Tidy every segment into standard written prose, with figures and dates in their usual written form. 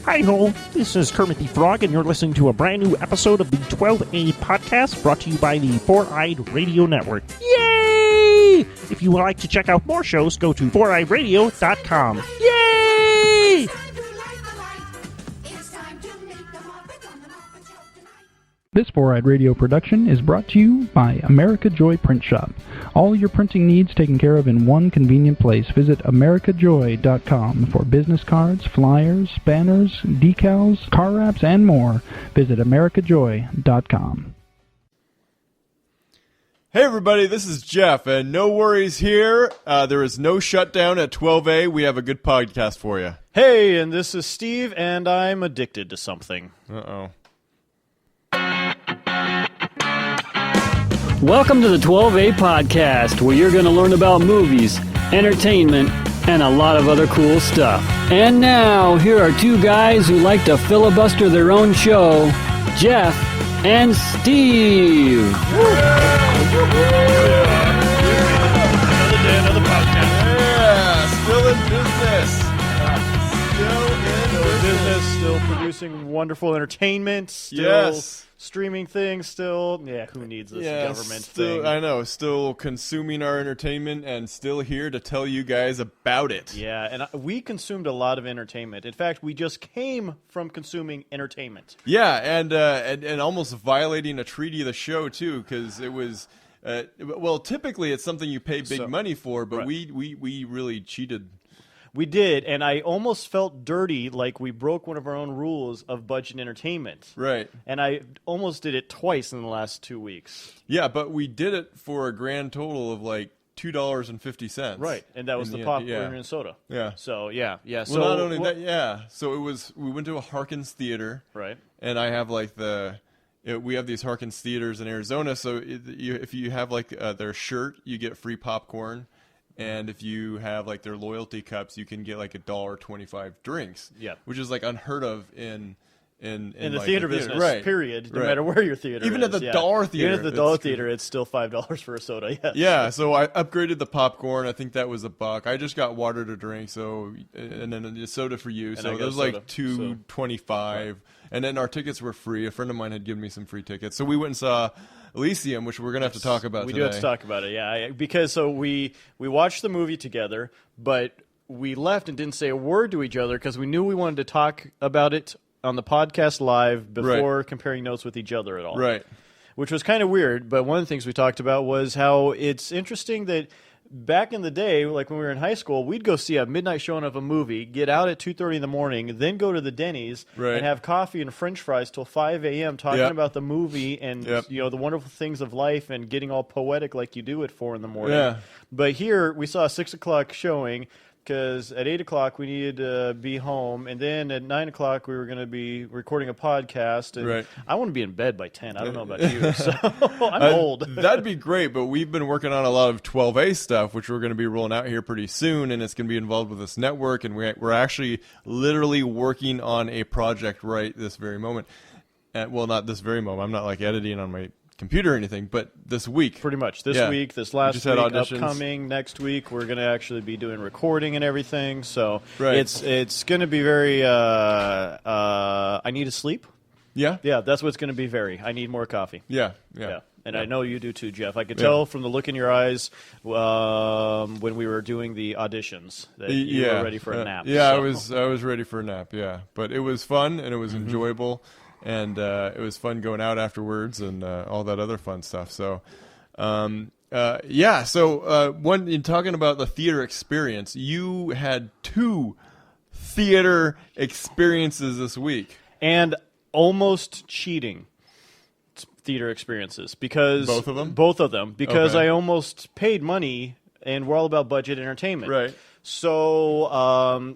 Hi-ho, this is Kermit the Frog, and you're listening to a brand new episode of the 12A podcast brought to you by the Four-Eyed Radio Network. Yay! If you would like to check out more shows, go to foureyedradio.com. Yay! This Four-Eyed Radio production is brought to you by America Joy Print Shop. All your printing needs taken care of in one convenient place. Visit americajoy.com for business cards, flyers, banners, decals, car wraps, and more. Visit americajoy.com. Hey everybody, this is Jeff, and no worries here. There is no shutdown at 12A. We have a good podcast for you. Hey, and this is Steve, and I'm addicted to something. Uh-oh. Welcome to the 12A podcast, where you're going to learn about movies, entertainment, and a lot of other cool stuff. And now, here are two guys who like to filibuster their own show, Jeff and Steve. Another day, another podcast. Yeah, still in business. Still producing wonderful entertainment, still streaming things, still, who needs this government thing? I know, still consuming our entertainment and still here to tell you guys about it. Yeah, and we consumed a lot of entertainment. In fact, we just came from consuming entertainment. Yeah, and almost violating a treaty of the show, too, because it was... well, typically it's something you pay big money for, but right. we really cheated. We did, and I almost felt dirty, like we broke one of our own rules of budget entertainment. Right. And I almost did it twice in the last 2 weeks. Yeah, but we did it for a grand total of like $2.50. Right, and that was the popcorn and soda. Yeah. So, yeah. Well, so, not only that, so we went to a Harkins theater. Right. And I have like we have these Harkins theaters in Arizona, so if you have like their shirt, you get free popcorn. And if you have like their loyalty cups, you can get like $1.25 drinks. Yeah, which is like unheard of in the like theater business. Right. Period. No matter where your theater Even is. at the dollar theater. Even at the dollar theater, it's still $5 for a soda. Yes. Yeah. So I upgraded the popcorn. I think that was $1. I just got water to drink. So and then a soda for you. So it was like $2.25. Right. And then our tickets were free. A friend of mine had given me some free tickets. So we went and saw Elysium, which we're going to have to talk about today. We do have to talk about it, yeah. Because we watched the movie together, but we left and didn't say a word to each other because we knew we wanted to talk about it on the podcast live before comparing notes with each other at all. Right. Which was kind of weird, but one of the things we talked about was how it's interesting that back in the day, like when we were in high school, we'd go see a midnight showing of a movie, get out at 2:30 in the morning, then go to the Denny's and have coffee and French fries till 5 a.m. talking about the movie and the wonderful things of life and getting all poetic like you do at 4 in the morning. Yeah. But here we saw a 6 o'clock showing because at 8 o'clock we needed to be home, and then at 9 o'clock we were going to be recording a podcast. And I want to be in bed by 10. I don't know about you, so I'm old. That'd be great, but we've been working on a lot of 12A stuff, which we're going to be rolling out here pretty soon, and it's going to be involved with this network, and we're actually literally working on a project right this very moment. Well, not this very moment. I'm not like editing on my computer or anything, but this week. Pretty much. This week, this last week, upcoming, next week, we're going to actually be doing recording and everything. So it's going to be very, I need to sleep. Yeah? Yeah, that's what it's going to be very. I need more coffee. Yeah. And I know you do too, Jeff. I could tell from the look in your eyes when we were doing the auditions that you were ready for a nap. Yeah, so. I was ready for a nap, But it was fun, and it was enjoyable. And it was fun going out afterwards and all that other fun stuff. So, in talking about the theater experience, you had 2 theater experiences this week. And almost cheating theater experiences. Because Both of them? Both of them. Because I almost paid money, and we're all about budget entertainment. Right. So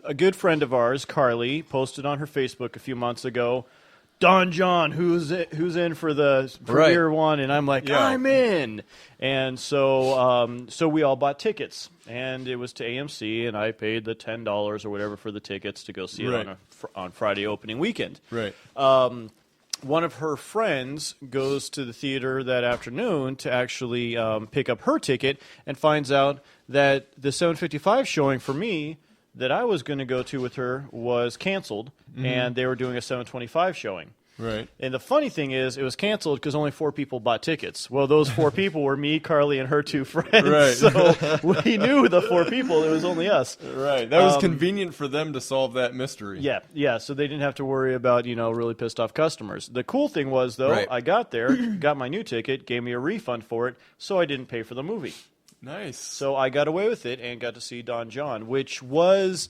a good friend of ours, Carly, posted on her Facebook a few months ago, Don Jon, who's in for the premiere one, and I'm like, I'm in. And so we all bought tickets, and it was to AMC, and I paid the $10 or whatever for the tickets to go see it on Friday opening weekend. Right. One of her friends goes to the theater that afternoon to actually pick up her ticket and finds out that the 7:55 showing for me that I was going to go to with her was canceled, and they were doing a 7:25 showing. Right. And the funny thing is, it was canceled because only 4 people bought tickets. Well, those 4 people were me, Carly, and her 2 friends. Right. So we knew the 4 people. It was only us. Right. That was convenient for them to solve that mystery. Yeah. So they didn't have to worry about, really pissed off customers. The cool thing was, though, Right. I got there, got my new ticket, gave me a refund for it, so I didn't pay for the movie. Nice. So I got away with it and got to see Don Jon, which was...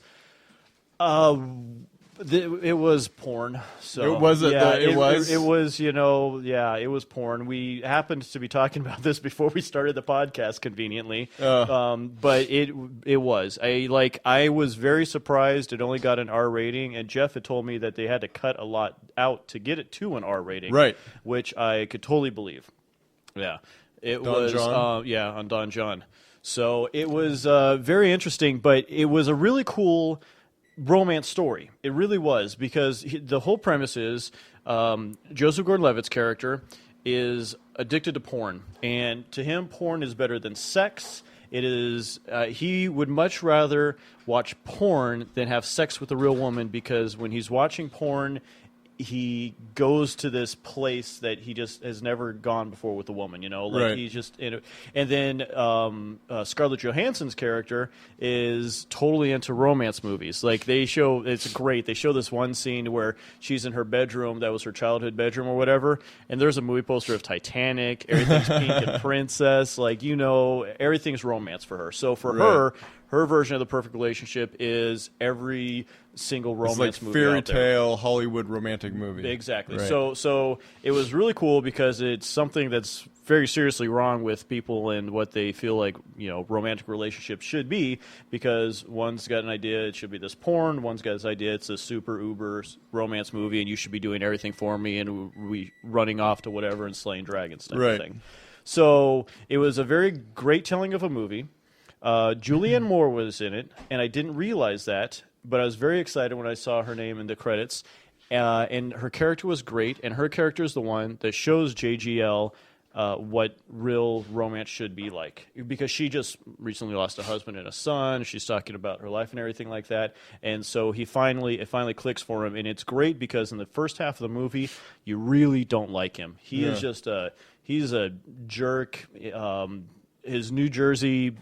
it was porn. So It was it was? It was, it was porn. We happened to be talking about this before we started the podcast conveniently. But it was. I was very surprised it only got an R rating, and Jeff had told me that they had to cut a lot out to get it to an R rating. Right. Which I could totally believe. Yeah. It was Jon? on Don Jon. So it was very interesting, but it was a really cool romance story. It really was, because the whole premise is Joseph Gordon-Levitt's character is addicted to porn, and to him, porn is better than sex. It is he would much rather watch porn than have sex with a real woman, because when he's watching porn, he goes to this place that he just has never gone before with a woman, Right. he's just in it. And then Scarlett Johansson's character is totally into romance movies. It's great. They show this one scene where she's in her bedroom, that was her childhood bedroom or whatever, and there's a movie poster of Titanic, everything's pink and princess, everything's romance for her. So for her version of the perfect relationship is every single romance movie fairy out there. tale Hollywood romantic movie. Exactly. Right. So it was really cool, because it's something that's very seriously wrong with people and what they feel like romantic relationships should be, because one's got an idea it should be this porn, one's got this idea it's a super uber romance movie and you should be doing everything for me and we running off to whatever and slaying dragons type of thing. So it was a very great telling of a movie. Julianne Moore was in it, and I didn't realize that, but I was very excited when I saw her name in the credits. And her character was great, and her character is the one that shows JGL what real romance should be like. Because she just recently lost a husband and a son. She's talking about her life and everything like that. And so it finally clicks for him, and it's great because in the first half of the movie, you really don't like him. He is just he's a jerk. His New Jersey,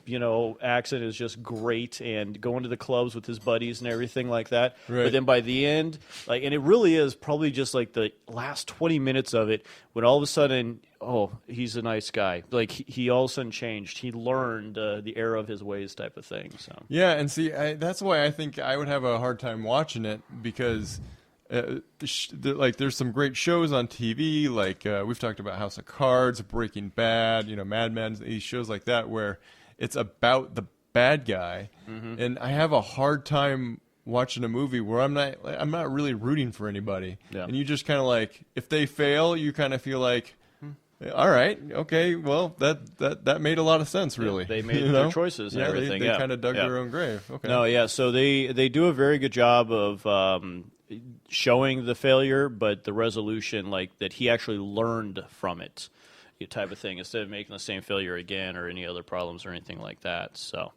accent is just great, and going to the clubs with his buddies and everything like that. Right. But then by the end, and it really is probably just the last 20 minutes of it, when all of a sudden, he's a nice guy. He all of a sudden changed. He learned the error of his ways type of thing. So Yeah, and see, that's why I think I would have a hard time watching it, because there's some great shows on TV, we've talked about House of Cards, Breaking Bad, Mad Men, these shows like that where it's about the bad guy, and I have a hard time watching a movie where I'm not really rooting for anybody, and you just kind of if they fail, you kind of feel like, all right, okay, well that made a lot of sense, really. They made their choices and everything. They kind of dug their own grave. Okay. No, yeah. So they do a very good job of showing the failure, but the resolution, that he actually learned from it, type of thing, instead of making the same failure again or any other problems or anything like that. So,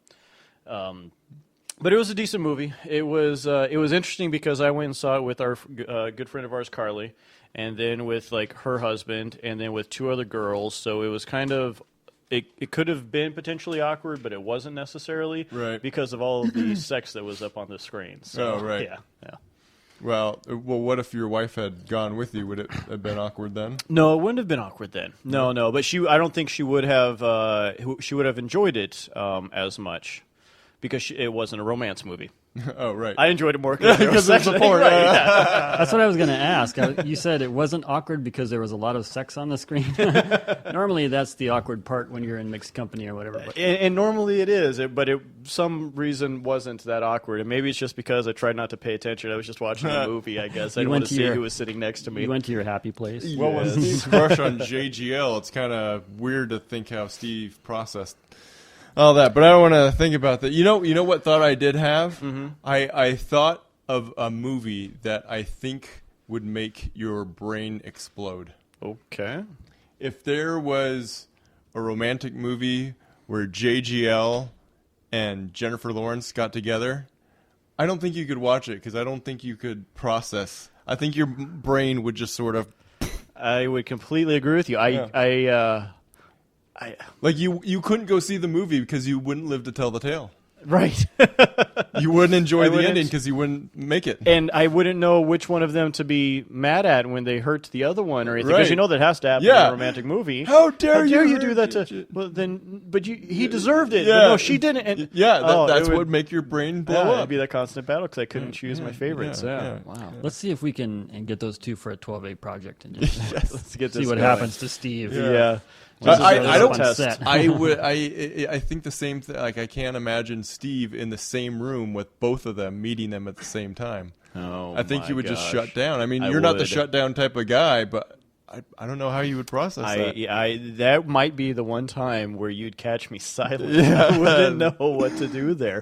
but it was a decent movie. It was interesting because I went and saw it with our good friend of ours, Carly, and then with her husband, and then with 2 other girls. So it was kind of. It could have been potentially awkward, but it wasn't necessarily, right, because of all of the sex that was up on the screen. So, right. Yeah. Well, what if your wife had gone with you? Would it have been awkward then? No, it wouldn't have been awkward then. No. But I don't think she would have. She would have enjoyed it as much, because it wasn't a romance movie. Oh, right. I enjoyed it more because it's a porn. Right, yeah. That's what I was going to ask. You said it wasn't awkward because there was a lot of sex on the screen. Normally, that's the awkward part when you're in mixed company or whatever. But. And normally it is, but some reason wasn't that awkward. And maybe it's just because I tried not to pay attention. I was just watching a movie, I guess. I didn't want to see who was sitting next to me. You went to your happy place. Well, when Steve's crush on JGL, it's kind of weird to think how Steve processed all that, but I don't want to think about that. You know what thought I did have? Mm-hmm. I thought of a movie that I think would make your brain explode. Okay. If there was a romantic movie where JGL and Jennifer Lawrence got together, I don't think you could watch it because I don't think you could process. I think your brain would just sort of. I would completely agree with you. Like you couldn't go see the movie because you wouldn't live to tell the tale. Right. You wouldn't enjoy the ending because you wouldn't make it. And I wouldn't know which one of them to be mad at when they hurt the other one or anything. Because you know that has to happen in a romantic movie. How dare you do that to... Well, then, he deserved it. Yeah. But no, she didn't. And, that's what would make your brain blow up. It'd be that constant battle because I couldn't choose my favorites. Wow. Let's see if we can get those two for a 12A project and just Let's get see what happens to Steve. Yeah. I don't. Set. I think the same thing. Like I can't imagine Steve in the same room with both of them, meeting them at the same time. Oh, I think you would just shut down. I mean, I you're not the would. shutdown type of guy, but I don't know how you would process that. That might be the one time where you'd catch me silent. I wouldn't know what to do there.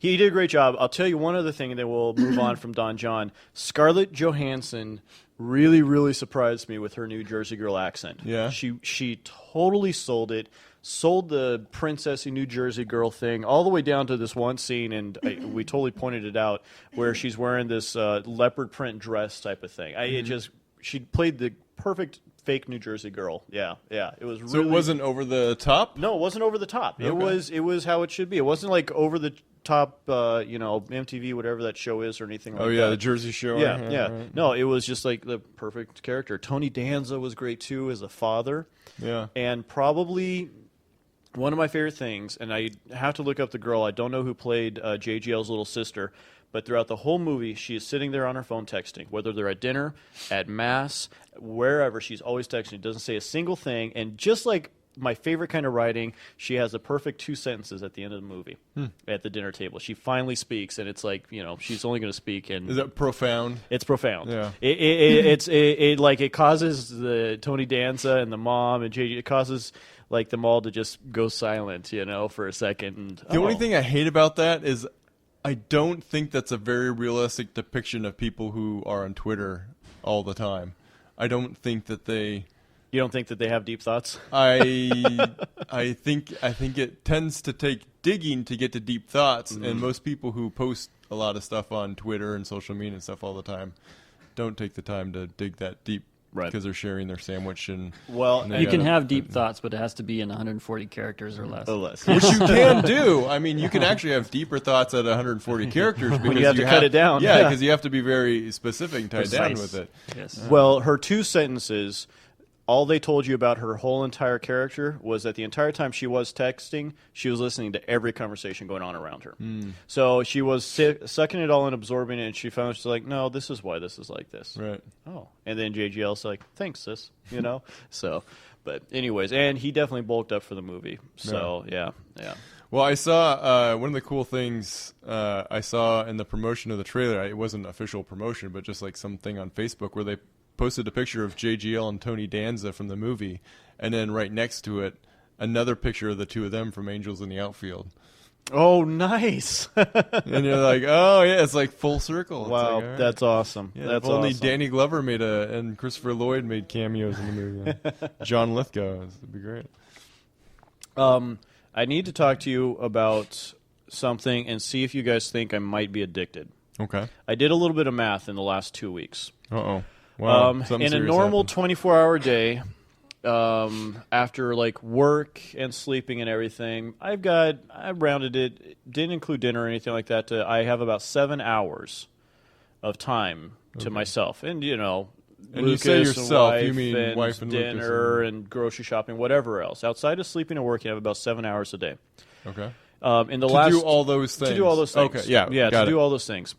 He did a great job. I'll tell you one other thing, and then we'll move on from Don Jon. Scarlett Johansson really, really surprised me with her New Jersey girl accent. Yeah. She totally sold it. Sold the princessy New Jersey girl thing all the way down to this one scene, and we totally pointed it out, where she's wearing this leopard print dress type of thing. She played the perfect fake New Jersey girl. Yeah. It was. So it wasn't over the top? No, it wasn't over the top. Okay. It was how it should be. It wasn't like over the top, MTV, whatever that show is, or anything like that. Oh yeah, the Jersey Shore. Yeah. Right. No, it was just like the perfect character. Tony Danza was great too as a father. Yeah. And probably one of my favorite things, and I have to look up the girl. I don't know who played JGL's little sister, but throughout the whole movie, she is sitting there on her phone texting. Whether they're at dinner, at mass, wherever, she's always texting. Doesn't say a single thing. And just like my favorite kind of writing, she has a perfect 2 sentences at the end of the movie at the dinner table. She finally speaks, and it's like, she's only going to speak. And is that profound? It's profound. Yeah. It causes the Tony Danza and the mom and JG, it causes like them all to just go silent, for a second. And, the only thing I hate about that is I don't think that's a very realistic depiction of people who are on Twitter all the time. I don't think that they... You don't think that they have deep thoughts? I think it tends to take digging to get to deep thoughts, and most people who post a lot of stuff on Twitter and social media and stuff all the time don't take the time to dig that deep. Right. Because they're sharing their sandwich and you can have deep thoughts, but it has to be in 140 characters or less. Which you can do. I mean, you can actually have deeper thoughts at 140 characters because when you have to cut it down. Yeah, because you have to be very specific and tied down with it. Yes. Well, her 2 sentences. All they told you about her whole entire character was that the entire time she was texting, she was listening to every conversation going on around her. So she was sucking it all and absorbing it, and she found she's like, no, this is why this is like this. Right. Oh. And then JGL's like, thanks, sis. So, but anyways, and he definitely bulked up for the movie. So, yeah. Well, I saw one of the cool things I saw in the promotion of the trailer. It wasn't official promotion, but just like something on Facebook where they posted a picture of JGL and Tony Danza from the movie, and then right next to it, another picture of the two of them from Angels in the Outfield. Oh, nice. And you're like, oh, yeah, it's like full circle. Wow, like, right. That's awesome. Yeah, that's if only awesome. Danny Glover and Christopher Lloyd made cameos in the movie. John Lithgow. It'd be great. I need to talk to you about something and see if you guys think I might be addicted. Okay. I did a little bit of math in the last 2 weeks. Uh-oh. Wow. In a normal 24-hour day, after like work and sleeping and everything, I rounded it, didn't include dinner or anything like that. I have about 7 hours of time to myself. And, and Lucas you say yourself, and you mean wife and dinner Lucas and grocery shopping, whatever else. Outside of sleeping and working, I have about 7 hours a day. Okay. To do all those things. To do all those things. Okay, yeah. To do all those things.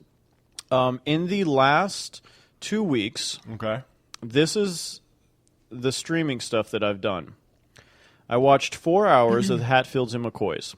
In the last 2 weeks, okay, this is the streaming stuff that I've done. I watched 4 hours of Hatfields and McCoys.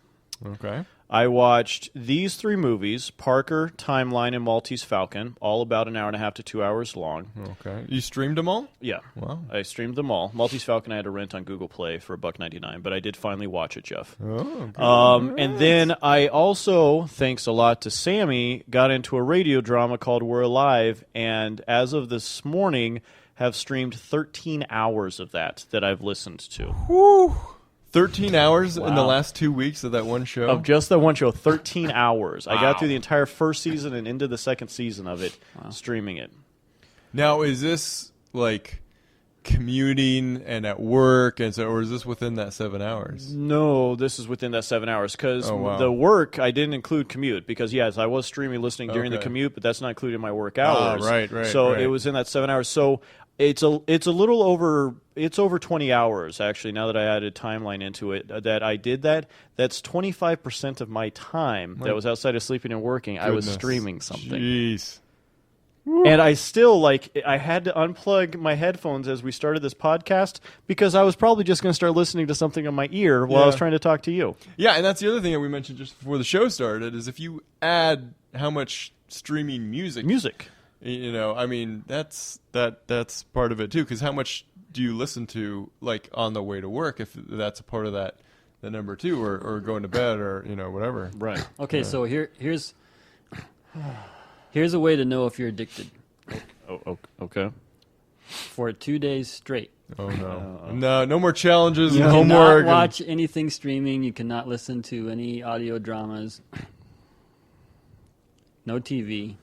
Okay. I watched these 3 movies, Parker, Timeline, and Maltese Falcon, all about an hour and a half to 2 hours long. Okay. You streamed them all? Yeah. Wow. I streamed them all. Maltese Falcon I had to rent on Google Play for $1.99, but I did finally watch it, Jeff. Oh, good. And then I also, thanks a lot to Sammy, got into a radio drama called We're Alive, and as of this morning, have streamed 13 hours of that I've listened to. Whew. 13 hours in the Wow. last 2 weeks of that one show? Of just that one show, 13 hours. I got through the entire first season and into the second season of it, streaming it. Now, is this like commuting and at work, and so, or is this within that 7 hours? No, this is within that 7 hours because Oh, wow. the work I didn't include commute because yes, I was streaming listening during the Okay. commute, but that's not included in my work hours. Right, So right. it was in that 7 hours. So it's a little over. It's over 20 hours actually. Now that I added timeline into it, that I did that. That's 25% of my time that was outside of sleeping and working. I was Goodness. streaming something. Jeez. And I still, I had to unplug my headphones as we started this podcast because I was probably just going to start listening to something on my ear while I was Yeah. trying to talk to you. Yeah, and that's the other thing that we mentioned just before the show started is if you add how much streaming music, you know, I mean, that's part of it too. Because how much do you listen to like on the way to work? If that's a part of that, the number two, or going to bed, or you know, whatever. Right. Okay, so here's a way to know if you're addicted. Oh, okay. For 2 days straight, Oh no, no more challenges you and cannot homework. watch anything streaming. You cannot listen to any audio dramas. No TV.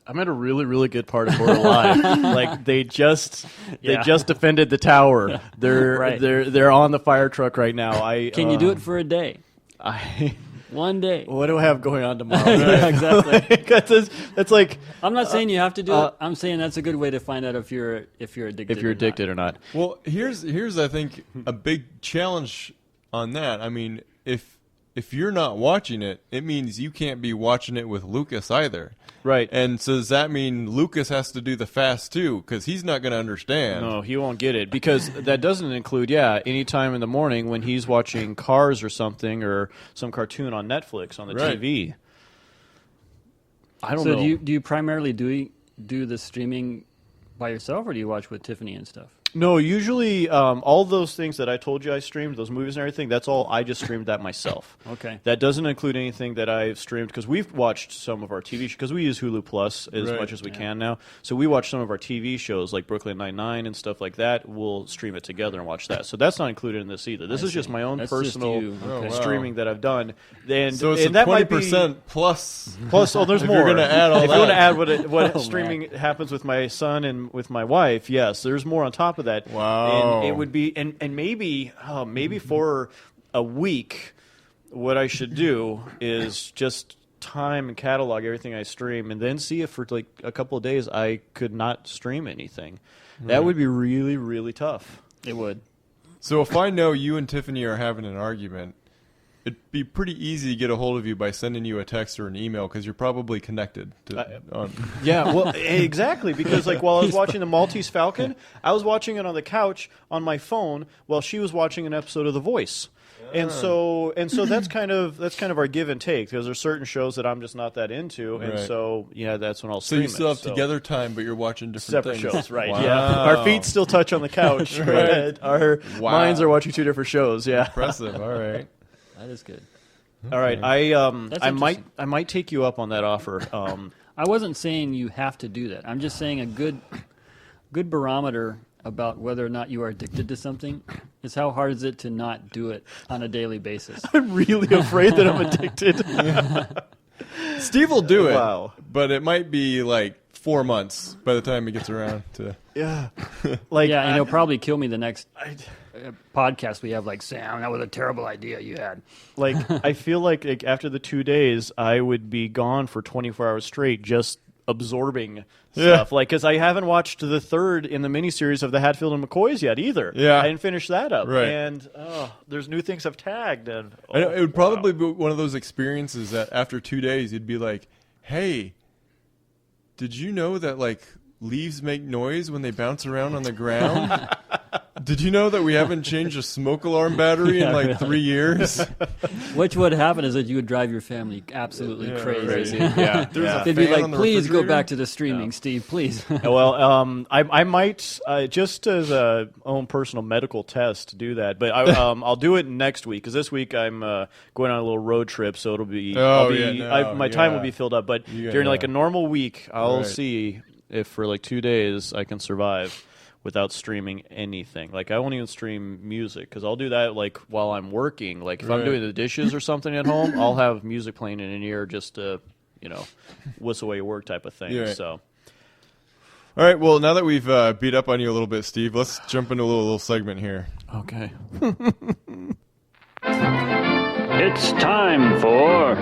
I'm at a really, really good part of We're Alive. Like they just Yeah. defended the tower. They're Right. they're on the fire truck right now. Can you do it for a day? I 1 day. what do I have going on tomorrow? Yeah, exactly. That's like I'm not saying you have to do it. I'm saying that's a good way to find out if you're addicted. if you're or not. addicted or not. Well, here's I think a big challenge on that. I mean, if you're not watching it, it means you can't be watching it with Lucas either. Right. And so does that mean Lucas has to do the fast too? Because he's not going to understand. No, he won't get it because that doesn't include, any time in the morning when he's watching Cars or something or some cartoon on Netflix on the Right. TV. I don't So know. do you primarily do the streaming by yourself, or do you watch with Tiffany and stuff? No, usually all those things that I told you I streamed, those movies and everything, that's all I just streamed that myself. Okay. That doesn't include anything that I've streamed because we've watched some of our TV shows because we use Hulu Plus as Right. much as we can now. So we watch some of our TV shows like Brooklyn Nine-Nine and stuff like that. We'll stream it together and watch that. So that's not included in this either. This is just my own That's just personal you. Okay. Oh, wow. streaming that I've done. And, So it's and a that might 20% be, plus. plus, there's If more. you're gonna add all if you want to that. add what Oh, streaming happens with my son and with my wife, yes, there's more on top of that. Wow. And it would be, and maybe for a week, what I should do is just time and catalog everything I stream, and then see if for like a couple of days I could not stream anything. That would be really, really tough. It would. So if I know you and Tiffany are having an argument, it'd be pretty easy to get a hold of you by sending you a text or an email because you're probably connected to. Yeah, well, exactly. Because like while I was watching the Maltese Falcon, I was watching it on the couch on my phone while she was watching an episode of The Voice. And so that's kind of our give and take because there's certain shows that I'm just not that into, and Right. so that's when I'll So stream you still it. have together time, but you're watching different separate things. shows, right? Wow. Yeah, our feet still touch on the couch, but our Wow. minds are watching two different shows. Yeah. Impressive. All right. That is good. All right, That's I might interesting. take you up on that offer. I wasn't saying you have to do that. I'm just saying a good barometer about whether or not you are addicted to something is how hard is it to not do it on a daily basis. I'm really afraid that I'm addicted. Steve will do it. Wow. But it might be like 4 months by the time he gets around to. Yeah, like Yeah, and he'll probably kill me the next podcast we have. Like, Sam, that was a terrible idea you had. Like I feel like after the 2 days, I would be gone for 24 hours straight, just absorbing stuff. Like because I haven't watched the third in the miniseries of the Hatfield and McCoys yet either. Yeah. I didn't finish that up. Right. And there's new things I've tagged. And I know, it would probably be one of those experiences that after 2 days you'd be like, "Hey, did you know that like leaves make noise when they bounce around on the ground? Did you know that we haven't changed a smoke alarm battery in like 3 years?" Which would happen is that you would drive your family absolutely crazy. Yeah. They'd be fan like, on the please go refrigerator?" back to the streaming, Steve, please. Well, I might just as a own personal medical test do that, but I'll do it next week because this week I'm going on a little road trip, so it'll be my time will be filled up. But during like a normal week, I'll see if for like 2 days I can survive without streaming anything. Like, I won't even stream music because I'll do that like while I'm working. Like, if I'm doing the dishes or something at home, I'll have music playing in an ear just to, whistle away work type of thing. Yeah. So. All right, well, now that we've beat up on you a little bit, Steve, let's jump into a little segment here. Okay. It's time for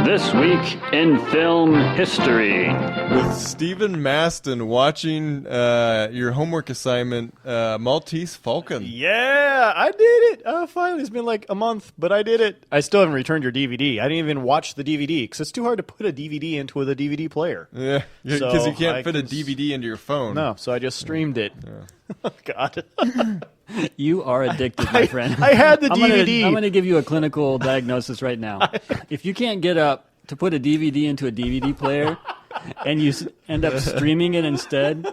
This Week in Film History. With Stephen Maston watching your homework assignment, Maltese Falcon. Yeah, I did it. Finally, it's been like a month, but I did it. I still haven't returned your DVD. I didn't even watch the DVD because it's too hard to put a DVD into the DVD player. Yeah, because you can't fit a DVD into your phone. No, so I just streamed it. Yeah. Oh, God. You are addicted, my friend. I had the DVD. I'm going to give you a clinical diagnosis right now. If you can't get up to put a DVD into a DVD player and you end up streaming it instead,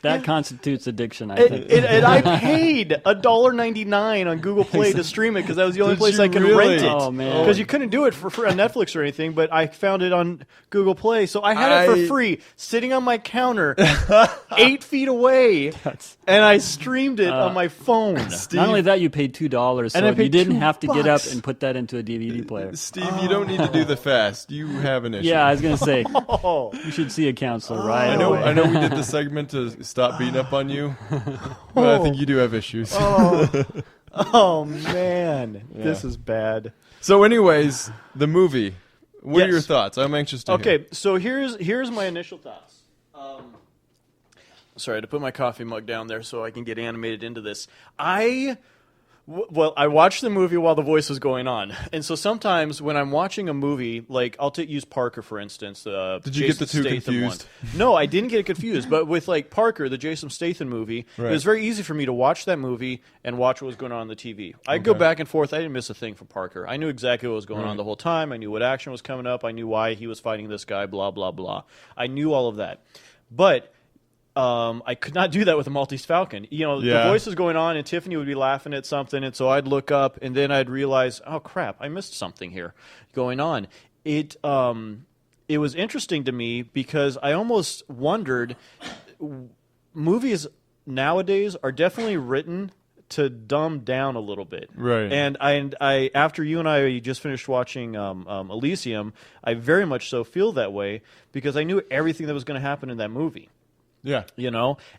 that constitutes addiction, I think. And I paid $1.99 on Google Play to stream it because that was the only place I could rent it. Oh, man. Because you couldn't do it for on Netflix or anything, but I found it on Google Play. So I had it for free, sitting on my counter, 8 feet away, and I streamed it on my phone. Steve, not only that, you paid $2, so and you didn't $2 have to get up and put that into a DVD player. Steve, you don't need to do the fast. You have an issue. Yeah, I was going to say, you should see a counselor right away. I know we did the segment to stop beating up on you, but I think you do have issues. Oh man, this is bad. So anyways, the movie. What are Yes. your thoughts? I'm anxious to hear. Okay, so here's my initial thoughts. Sorry, to put my coffee mug down there so I can get animated into this. I watched the movie while the voice was going on, and so sometimes when I'm watching a movie, like I'll use Parker for instance. Did you get the two Statham confused? one. No, I didn't get it confused. But with like Parker, the Jason Statham movie, Right. it was very easy for me to watch that movie and watch what was going on the TV. I'd go back and forth. I didn't miss a thing for Parker. I knew exactly what was going on the whole time. I knew what action was coming up. I knew why he was fighting this guy. Blah blah blah. I knew all of that, but. I could not do that with the Maltese Falcon. The voice was going on, and Tiffany would be laughing at something, and so I'd look up, and then I'd realize, oh crap, I missed something here going on. It was interesting to me because I almost wondered. Movies nowadays are definitely written to dumb down a little bit, Right. And I after you and I just finished watching Elysium, I very much so feel that way because I knew everything that was going to happen in that movie. Yeah.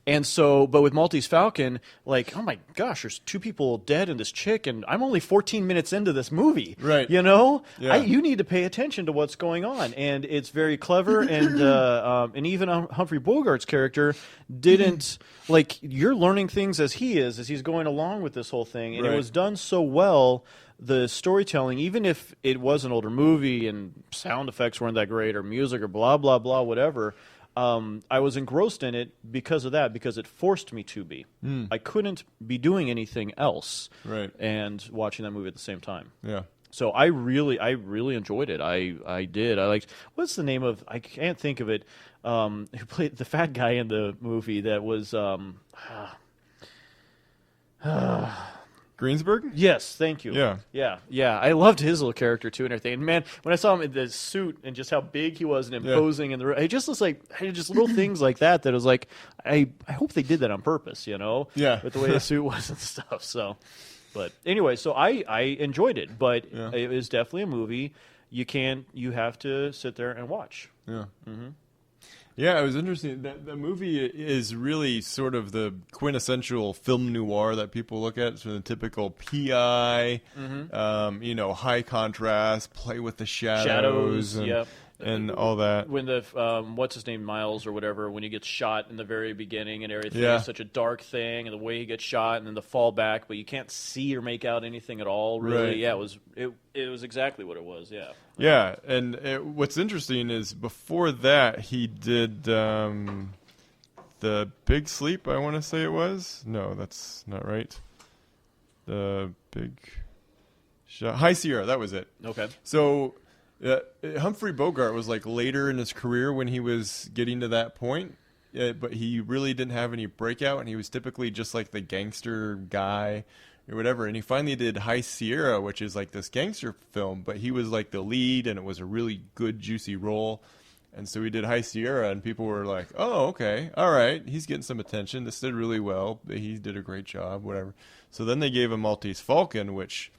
And so, but with Maltese Falcon, like, oh my gosh, there's 2 people dead and this chick, and I'm only 14 minutes into this movie. Right. Yeah. You need to pay attention to what's going on, and it's very clever, and even Humphrey Bogart's character didn't, like, you're learning things as he's going along with this whole thing, and it was done so well. The storytelling, even if it was an older movie and sound effects weren't that great or music or blah, blah, blah, whatever, I was engrossed in it because of that, because it forced me to be. I couldn't be doing anything else and watching that movie at the same time. Yeah. So I really enjoyed it. I did. I liked, what's the name of, I can't think of it, who played the fat guy in the movie that was... Greensburg? Yes, thank you. Yeah. I loved his little character too and everything. And man, when I saw him in the suit and just how big he was and imposing, and it just was like just little things like that. That was like, I hope they did that on purpose, Yeah. with the way the suit was and stuff. So, but anyway, so I enjoyed it, but it was definitely a movie you have to sit there and watch. Yeah. Mm-hmm. Yeah, it was interesting. The movie is really sort of the quintessential film noir that people look at. So the typical PI, high contrast, play with the shadows and all that. When the what's his name, Miles or whatever, when he gets shot in the very beginning and everything, Yeah. it's such a dark thing, and the way he gets shot, and then the fallback, but you can't see or make out anything at all. Really, Right. yeah, it was exactly what it was. Yeah. Yeah, and what's interesting is before that he did The Big Sleep, I want to say it was. No, that's not right. The Big High Sierra, that was it. Okay. So Humphrey Bogart was like later in his career when he was getting to that point, but he really didn't have any breakout, and he was typically just like the gangster guy or whatever. And he finally did High Sierra, which is like this gangster film, but he was like the lead, and it was a really good, juicy role. And so we did High Sierra, and people were like, oh, okay, all right, he's getting some attention. This did really well. He did a great job, whatever. So then they gave him Maltese Falcon, which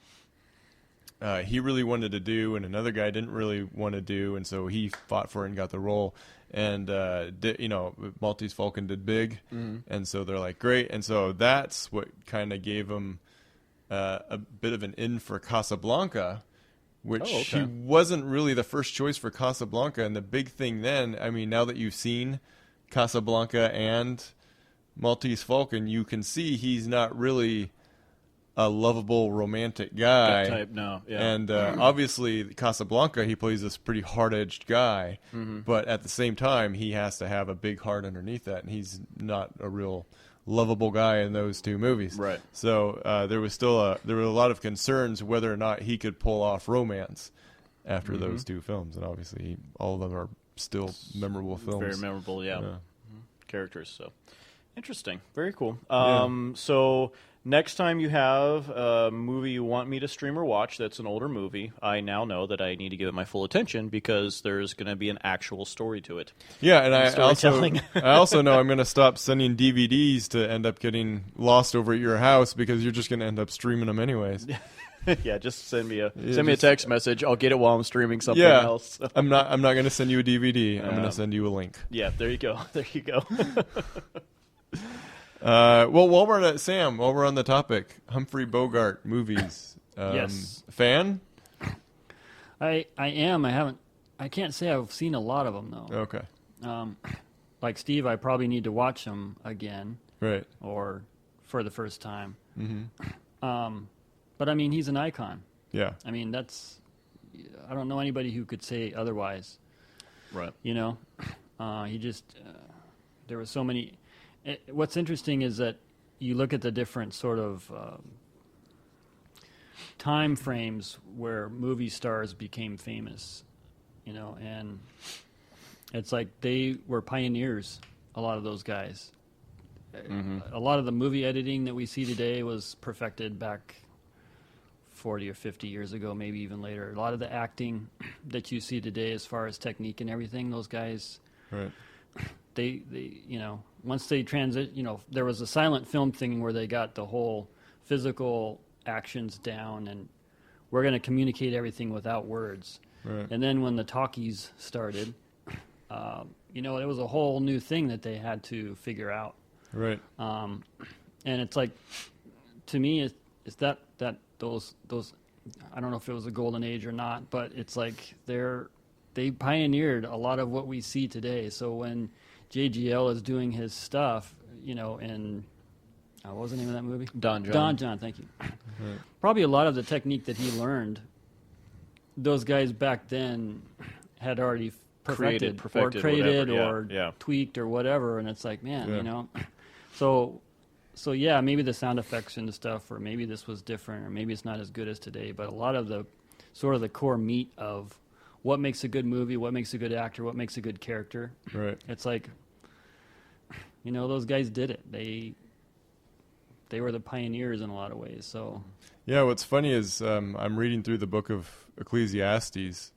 he really wanted to do, and another guy didn't really want to do, and so he fought for it and got the role. And, Maltese Falcon did big, and so they're like, great. And so that's what kind of gave him a bit of an in for Casablanca, which he wasn't really the first choice for Casablanca. And the big thing then, I mean, now that you've seen Casablanca and Maltese Falcon, you can see he's not really a lovable romantic guy. That type, no. Yeah. And obviously, Casablanca, he plays this pretty hard-edged guy, but at the same time, he has to have a big heart underneath that, and he's not a real lovable guy in those two movies. Right. So there was still there were a lot of concerns whether or not he could pull off romance after those two films, and obviously, all of them are still memorable films. Very memorable, yeah. Characters. So interesting. Very cool. Yeah. So next time you have a movie you want me to stream or watch that's an older movie, I now know that I need to give it my full attention because there's going to be an actual story to it. Yeah, and I Storytelling. also know I'm going to stop sending DVDs to end up getting lost over at your house because you're just going to end up streaming them anyways. Yeah, just send me a text message. I'll get it while I'm streaming something else. I'm not going to send you a DVD. I'm going to send you a link. Yeah, there you go. There you go. Well, while we're on the topic, Humphrey Bogart movies. Yes. Fan? I am. I can't say I've seen a lot of them though. Okay. Like Steve, I probably need to watch them again. Right. Or for the first time. Mm-hmm. But I mean, he's an icon. Yeah. I mean, I don't know anybody who could say otherwise. Right. You know, he just, there were so many. What's interesting is that you look at the different sort of time frames where movie stars became famous, you know, and it's like they were pioneers, a lot of those guys. A lot of the movie editing that we see today was perfected back 40 or 50 years ago, maybe even later. A lot of the acting that you see today as far as technique and everything, those guys, Right. they you know, once they transit, you know, there was a silent film thing where they got the whole physical actions down and we're going to communicate everything without words. Right. And then when the talkies started, you know, it was a whole new thing that they had to figure out. Right. And it's like, to me, it's that those I don't know if it was a golden age or not, but it's like they pioneered a lot of what we see today. So when JGL is doing his stuff, you know, in what was the name of that movie? Don Jon. Don Jon, thank you. Right. Probably a lot of the technique that he learned, those guys back then had already perfected or created whatever. or Yeah. tweaked or whatever, and it's like, man, Yeah. you know. So yeah, maybe the sound effects and the stuff, or maybe this was different, or maybe it's not as good as today, but a lot of the sort of the core meat of what makes a good movie, what makes a good actor, what makes a good character. Right. It's like, you know, those guys did it. They were the pioneers in a lot of ways. So Yeah, what's funny is I'm reading through the book of Ecclesiastes,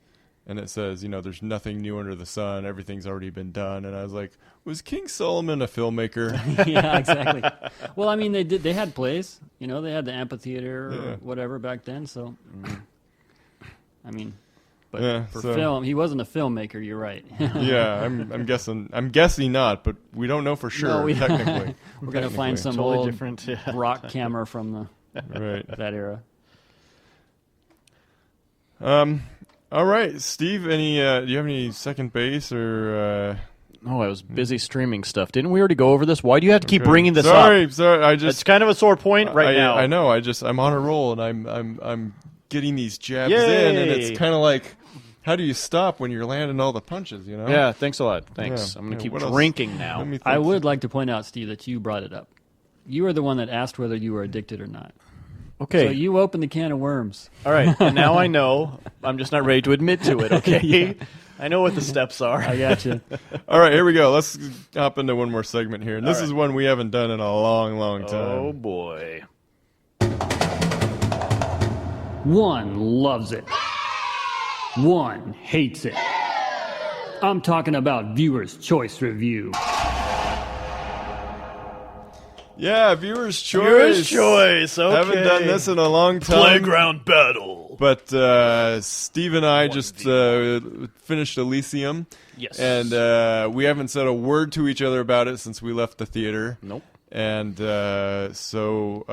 and it says, you know, there's nothing new under the sun. Everything's already been done. And I was like, was King Solomon a filmmaker? yeah, exactly. Well, I mean, they had plays. You know, they had the amphitheater or Yeah. whatever back then. So, I mean, but Yeah, for so- film, he wasn't a filmmaker. You're right. Yeah, I'm guessing not, but we don't know for sure. No, we- technically, We're gonna find some Totally old different. Yeah. rock camera from right. that era. All right, Steve. Any? Do you have any second base or? Oh, I was busy streaming stuff. Didn't we already go over this? Why do you have to keep bringing this Sorry, up? sorry. I It's just kind of a sore point right now. I know. I'm on a roll, and I'm getting these jabs Yay. in, and it's kind of like, how do you stop when you're landing all the punches? You know? Yeah, thanks a lot. Thanks. Yeah. I'm going to keep What else? drinking now. Let me think. I would like to point out, Steve, that you brought it up. You were the one that asked whether you were addicted or not. Okay. So you opened the can of worms. All right. And now I know. I'm just not ready to admit to it, okay? Yeah. I know what the steps are. I got you. All right, here we go. Let's hop into one more segment here, and this All right. is one we haven't done in a long, long time. Oh, boy. One loves it. One hates it. I'm talking about Viewer's Choice Review. Yeah, Viewer's Choice. Viewer's Choice, okay. Haven't done this in a long time. Playground battle. But Steve and I just finished Elysium. Yes. And we haven't said a word to each other about it since we left the theater. Nope. And so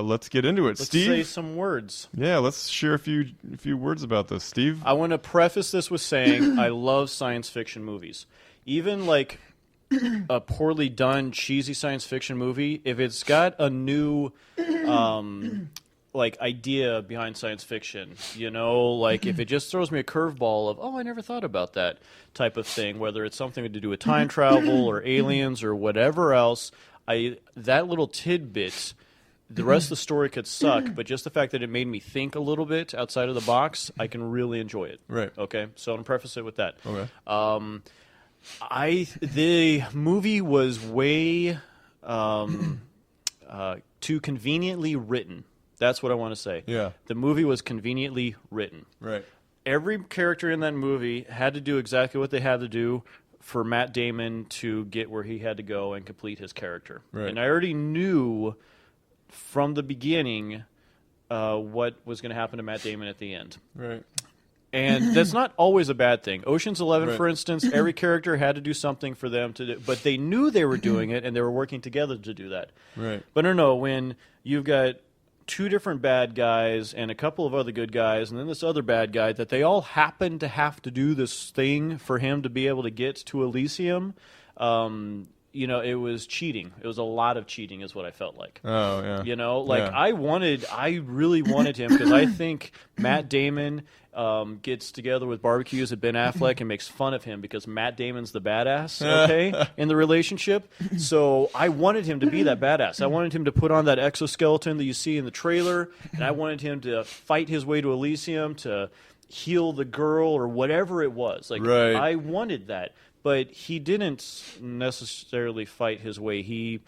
let's get into it. Let's Steve? say some words. Yeah, let's share a few words about this. Steve? I want to preface this with saying I love science fiction movies. Even like a poorly done, cheesy science fiction movie, if it's got a new like idea behind science fiction, you know, like if it just throws me a curveball of, oh, I never thought about that type of thing, whether it's something to do with time travel or aliens or whatever else, that little tidbit, the rest of the story could suck, but just the fact that it made me think a little bit outside of the box, I can really enjoy it. Right. Okay, so I'm going to preface it with that. Okay. The movie was way too conveniently written. That's what I want to say. Yeah. The movie was conveniently written. Right. Every character in that movie had to do exactly what they had to do for Matt Damon to get where he had to go and complete his character. Right. And I already knew from the beginning what was going to happen to Matt Damon at the end. Right. And that's not always a bad thing. Ocean's 11, Right. for instance, every character had to do something for them to do, but they knew they were doing it, and they were working together to do that. Right. But no, when you've got two different bad guys and a couple of other good guys, and then this other bad guy, that they all happen to have to do this thing for him to be able to get to Elysium, you know, it was cheating. It was a lot of cheating is what I felt like. Oh, yeah. You know, like Yeah. I really wanted him, because I think Matt Damon gets together with barbecues at Ben Affleck and makes fun of him because Matt Damon's the badass, okay, in the relationship. So I wanted him to be that badass. I wanted him to put on that exoskeleton that you see in the trailer, and I wanted him to fight his way to Elysium to heal the girl or whatever it was. Like, Right. I wanted that. But he didn't necessarily fight his way. He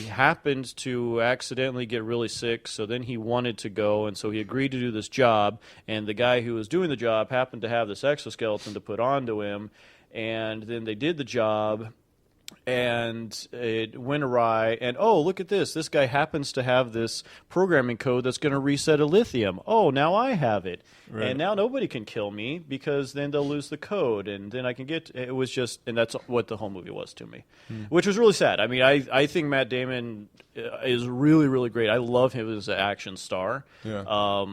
happened to accidentally get really sick, so then he wanted to go, and so he agreed to do this job. And the guy who was doing the job happened to have this exoskeleton to put onto him, and then they did the job, and it went awry. And oh, look at this! This guy happens to have this programming code that's going to reset Elysium. Oh, now I have it, Right. and now nobody can kill me because then they'll lose the code, and then I can get. It was just, and that's what the whole movie was to me, which was really sad. I mean, I think Matt Damon is really, really great. I love him as an action star. Yeah.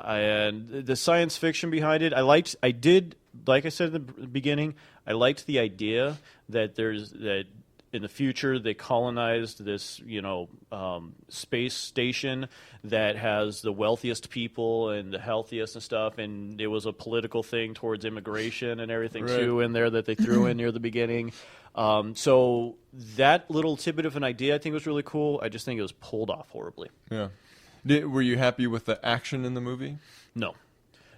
And the science fiction behind it, I did, like I said in the beginning, I liked the idea that that in the future they colonized this, you know, space station that has the wealthiest people and the healthiest and stuff, and it was a political thing towards immigration and everything Right. too in there that they threw in near the beginning. So that little tidbit of an idea I think was really cool. I just think it was pulled off horribly. Yeah. Were you happy with the action in the movie?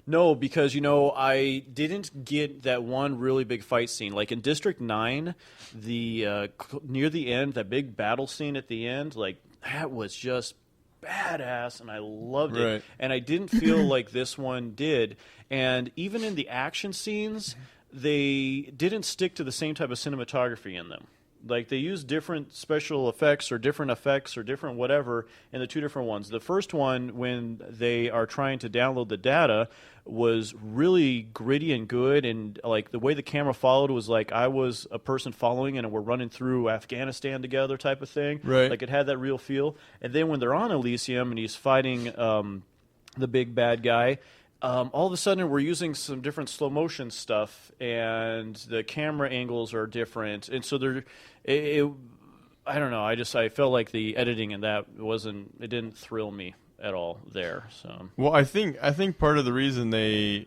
No, because, you know, I didn't get that one really big fight scene. Like in District 9, the near the end, that big battle scene at the end, like, that was just badass, and I loved it. Right. And I didn't feel like this one did. And even in the action scenes, they didn't stick to the same type of cinematography in them. Like, they used different special effects or different whatever in the two different ones. The first one, when they are trying to download the data, was really gritty and good, and like the way the camera followed was like I was a person following and we're running through Afghanistan together type of thing. Right. Like, it had that real feel. And then when they're on Elysium and he's fighting the big bad guy, all of a sudden we're using some different slow motion stuff, and the camera angles are different, and so I don't know. I felt like the editing in that it didn't thrill me at all there. So Well, I think part of the reason they,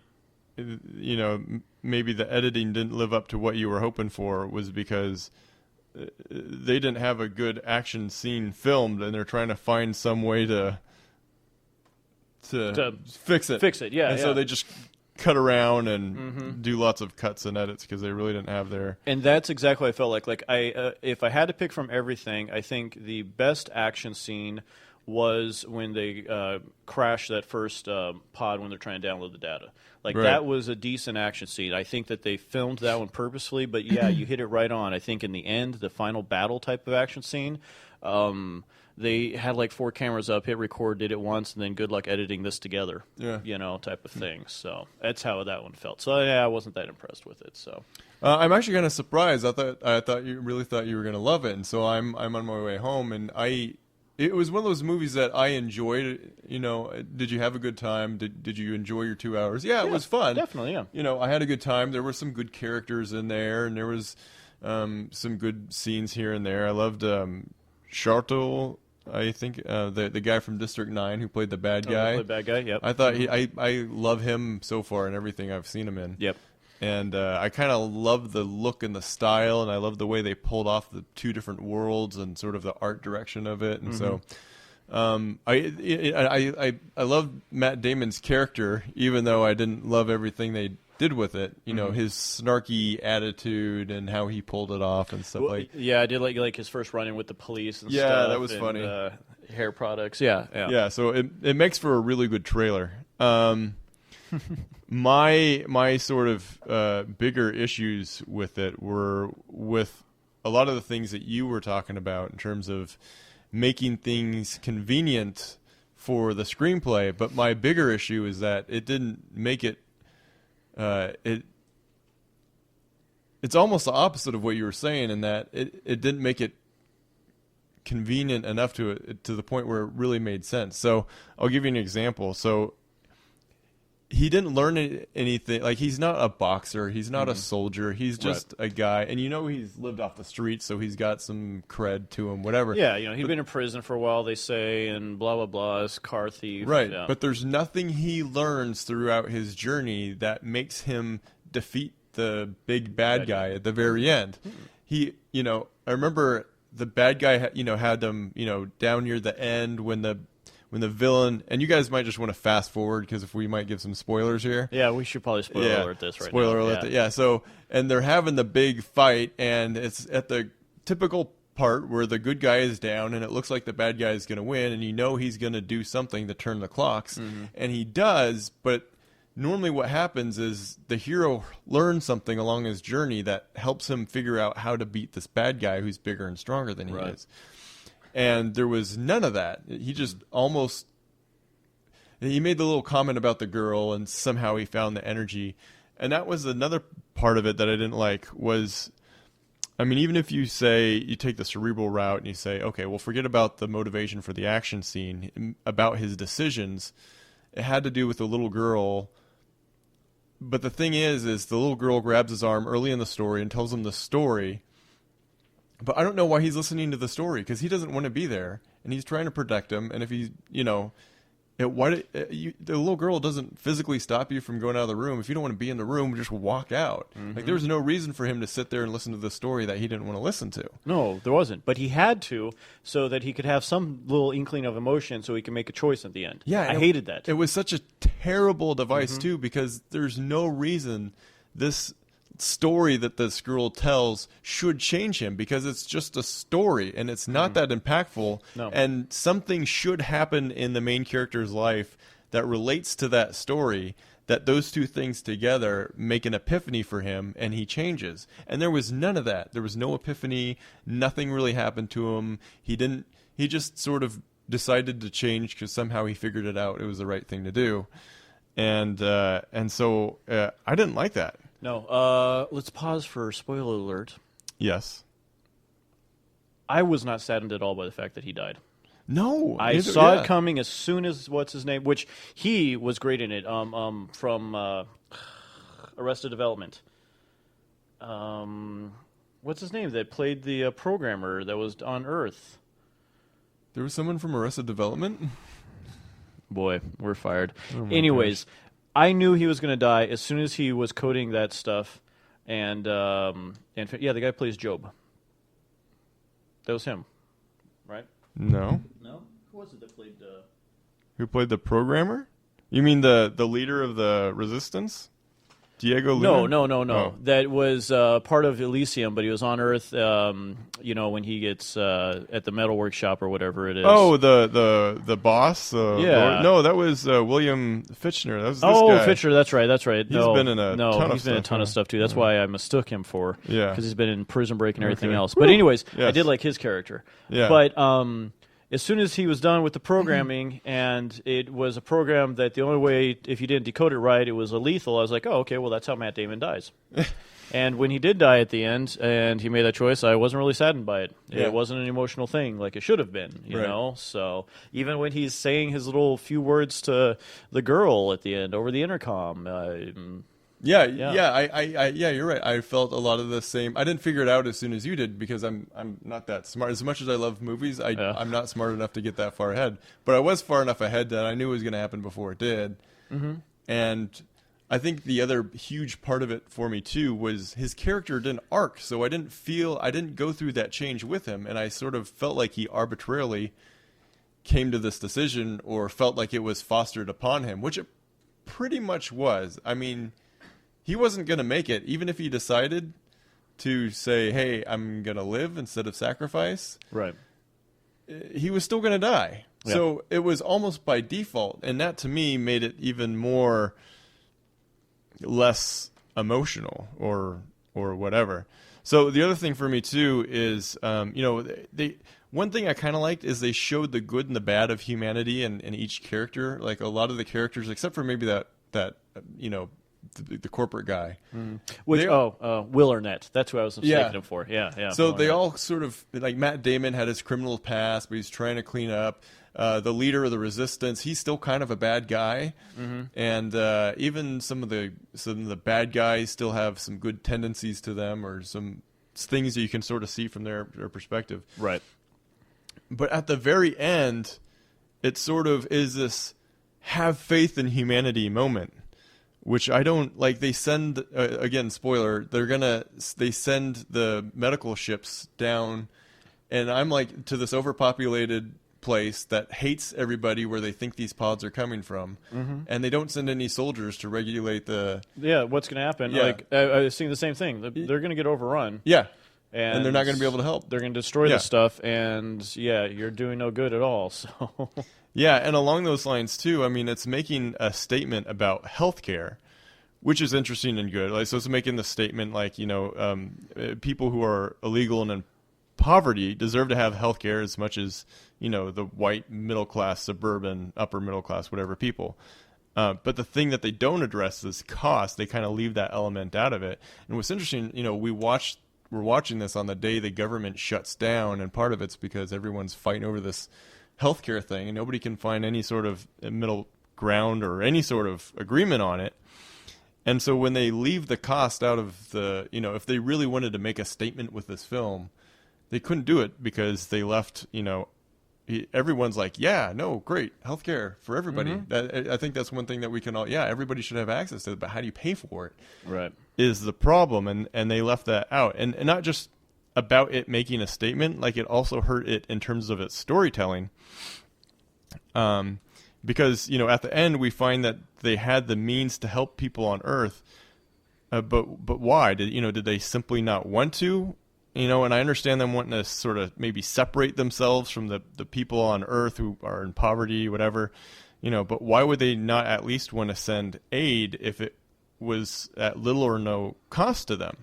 you know, maybe the editing didn't live up to what you were hoping for was because they didn't have a good action scene filmed, and they're trying to find some way to fix it. Fix it, yeah. And yeah. so they just cut around and do lots of cuts and edits because they really didn't have their. And that's exactly what I felt like. Like, if I had to pick from everything, I think the best action scene was when they crashed that first pod when they're trying to download the data. Like, Right. that was a decent action scene. I think that they filmed that one purposefully, but yeah, you hit it right on. I think in the end, the final battle type of action scene, they had like 4 cameras up, hit record, did it once, and then good luck editing this together. Yeah. You know, type of thing. So that's how that one felt. So yeah, I wasn't that impressed with it. So I'm actually kind of surprised. I thought you really thought you were going to love it, and so I'm on my way home, and it was one of those movies that I enjoyed. You know, did you have a good time? Did you enjoy your 2 hours? Yeah, it was fun. definitely, yeah. You know, I had a good time. There were some good characters in there, and there was some good scenes here and there. I loved Shartle, I think, the guy from District 9 who played the bad guy. Played bad guy, yep. I thought I love him so far in everything I've seen him in. Yep. And I kind of love the look and the style, and I love the way they pulled off the 2 different worlds and sort of the art direction of it. And so, I love Matt Damon's character, even though I didn't love everything they did with it. You know, his snarky attitude and how he pulled it off and stuff like. Yeah, I did like his first run-in with the police and Yeah, stuff. that was and, funny. Hair products, yeah. Yeah, so it makes for a really good trailer. My sort of bigger issues with it were with a lot of the things that you were talking about in terms of making things convenient for the screenplay. But my bigger issue is that it didn't make it. It's almost the opposite of what you were saying in that it didn't make it convenient enough to the point where it really made sense. So I'll give you an example. So he didn't learn anything. Like, he's not a boxer. He's not a soldier. He's just a guy. And you know he's lived off the streets, so he's got some cred to him, whatever. Yeah, you know, he'd been in prison for a while, they say, and blah, blah, blah, is car thief. Right. Yeah. But there's nothing he learns throughout his journey that makes him defeat the big bad guy at the very end. He, you know, I remember the bad guy, had them, down near the end when the villain, and you guys might just want to fast forward because if we might give some spoilers here. Yeah, we should probably spoiler alert this right Spoiler now. alert. Yeah. So, and they're having the big fight, and it's at the typical part where the good guy is down, and it looks like the bad guy is going to win, and you know he's going to do something to turn the clocks, and he does. But normally, what happens is the hero learns something along his journey that helps him figure out how to beat this bad guy who's bigger and stronger than he is. And there was none of that. He just he made the little comment about the girl, and somehow he found the energy. And that was another part of it that I didn't like was, I mean, even if you say, you take the cerebral route and you say, okay, well, forget about the motivation for the action scene, about his decisions, it had to do with the little girl. But the thing is the little girl grabs his arm early in the story and tells him the story. But I don't know why he's listening to the story, because he doesn't want to be there, and he's trying to protect him. And if he's, the little girl doesn't physically stop you from going out of the room. If you don't want to be in the room, just walk out. Like, there was no reason for him to sit there and listen to the story that he didn't want to listen to. No, there wasn't. But he had to, so that he could have some little inkling of emotion, so he can make a choice at the end. Yeah, I hated that. It was such a terrible device too, because there's no reason this story that this girl tells should change him, because it's just a story and it's not that impactful. No. And something should happen in the main character's life that relates to that story, that those two things together make an epiphany for him, and he changes. And there was none of that. There was no epiphany. Nothing really happened to him. He just sort of decided to change because somehow he figured it out. It was the right thing to do. And so I didn't like that. No. Let's pause for spoiler alert. Yes. I was not saddened at all by the fact that he died. No. I saw it coming as soon as, what's his name, which he was great in it, from Arrested Development. What's his name that played the programmer that was on Earth? There was someone from Arrested Development? Boy, we're fired. Oh Anyways, I knew he was going to die as soon as he was coding that stuff. And the guy who plays Job. That was him, right? No. No? Who was it that played... Who played the programmer? You mean the leader of the Resistance? Diego Luna? No. Oh. That was part of Elysium, but he was on Earth. When he gets at the metal workshop or whatever it is. Oh, the boss. Yeah. No, that was William Fichtner. That was this guy. Fichtner. That's right. He's been in a ton of stuff too. That's why I mistook him for. Yeah. Because he's been in Prison Break and everything Okay. else. But anyways, Yes. I did like his character. Yeah. But as soon as he was done with the programming, and it was a program that the only way, if you didn't decode it right, it was a lethal, I was like, oh, okay, well, that's how Matt Damon dies. And when he did die at the end, and he made that choice, I wasn't really saddened by it. Yeah. It wasn't an emotional thing like it should have been, you Right. know? So even when he's saying his little few words to the girl at the end over the intercom, Yeah, Yeah. you're right. I felt a lot of the same. I didn't figure it out as soon as you did because I'm not that smart. As much as I love movies, I'm not smart enough to get that far ahead. But I was far enough ahead that I knew it was going to happen before it did. Mm-hmm. And I think the other huge part of it for me too was his character didn't arc, so I didn't go through that change with him, and I sort of felt like he arbitrarily came to this decision or felt like it was fostered upon him, which it pretty much was. I mean, he wasn't going to make it, even if he decided to say, hey, I'm going to live instead of sacrifice. right. He was still going to die. Yeah. So it was almost by default. And that to me made it even more less emotional or whatever. So the other thing for me too is, one thing I kind of liked is they showed the good and the bad of humanity in each character. Like a lot of the characters, except for maybe that the corporate guy. Will Arnett. That's who I was mistaken him for. Yeah. So Will they Arnett. all sort of, like Matt Damon had his criminal past, but he's trying to clean up. The leader of the resistance, he's still kind of a bad guy. Mm-hmm. And even some of the bad guys still have some good tendencies to them or some things that you can sort of see from their perspective. Right. But at the very end, it sort of is this have faith in humanity moment. Which I don't like. They send again. Spoiler. They send the medical ships down, and I'm like to this overpopulated place that hates everybody where they think these pods are coming from, and they don't send any soldiers to regulate the. Yeah, what's going to happen? Yeah. Like I was seeing the same thing. They're going to get overrun. Yeah, and they're not going to be able to help. They're going to destroy the stuff, and you're doing no good at all. So. Yeah, and along those lines too. I mean, it's making a statement about healthcare. Which is interesting and good. Like, so it's making the statement like, people who are illegal and in poverty deserve to have health care as much as, the white middle class, suburban, upper middle class, whatever people. But the thing that they don't address is cost. They kind of leave that element out of it. And what's interesting, we're watching this on the day the government shuts down, and part of it's because everyone's fighting over this healthcare thing, and nobody can find any sort of middle ground or any sort of agreement on it. And so when they leave the cost out of the, if they really wanted to make a statement with this film, they couldn't do it because they left, everyone's like, yeah, no, great, healthcare for everybody. Mm-hmm. I think that's one thing that we can all, everybody should have access to it, but how do you pay for it? Right. Is the problem. And they left that out. And not just about it making a statement, like it also hurt it in terms of its storytelling. Because, at the end we find that they had the means to help people on Earth, but why? Did they simply not want to? And I understand them wanting to sort of maybe separate themselves from the people on Earth who are in poverty, whatever, but why would they not at least want to send aid if it was at little or no cost to them?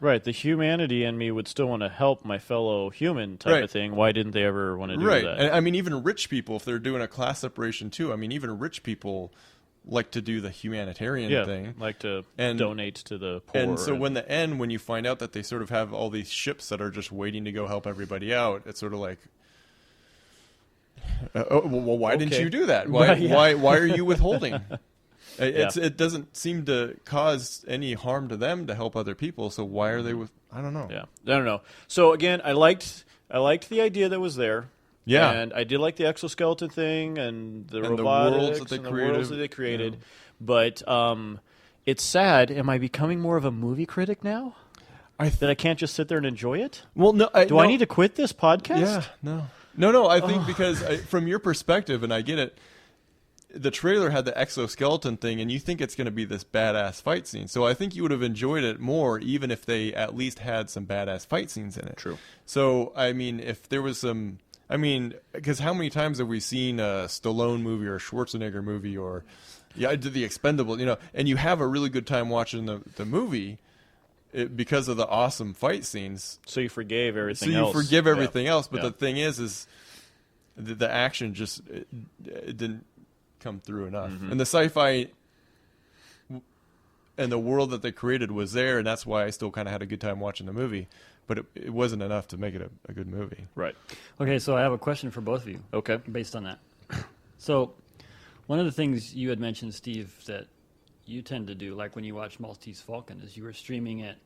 Right. The humanity in me would still want to help my fellow human type of thing. Why didn't they ever want to do that? And I mean, even rich people, if they're doing a class separation too, I mean, even rich people like to do the humanitarian thing. Like to donate to the poor. And so when you find out that they sort of have all these ships that are just waiting to go help everybody out, it's sort of like, why didn't you do that? Why are you withholding? It doesn't seem to cause any harm to them to help other people. So why are they I don't know. Yeah, I don't know. So again, I liked the idea that was there. Yeah, and I did like the exoskeleton thing and the robotics the worlds that they created. Yeah. But it's sad. Am I becoming more of a movie critic now? That I can't just sit there and enjoy it? Well, no. Do I need to quit this podcast? Yeah, no. I think because from your perspective, and I get it. the trailer had the exoskeleton thing, and you think it's going to be this badass fight scene. So I think you would have enjoyed it more even if they at least had some badass fight scenes in it. True. So, I mean, if there was some... I mean, because how many times have we seen a Stallone movie or a Schwarzenegger movie or The Expendables, you know, and you have a really good time watching the movie because of the awesome fight scenes. So you forgave everything else. So you forgive everything else, but the thing is the action just it didn't come through enough. Mm-hmm. And the sci-fi and the world that they created was there, and that's why I still kind of had a good time watching the movie. But it wasn't enough to make it a good movie. Right. Okay, so I have a question for both of you. Okay. Based on that. So, one of the things you had mentioned, Steve, that you tend to do, like when you watch Maltese Falcon, is you were streaming it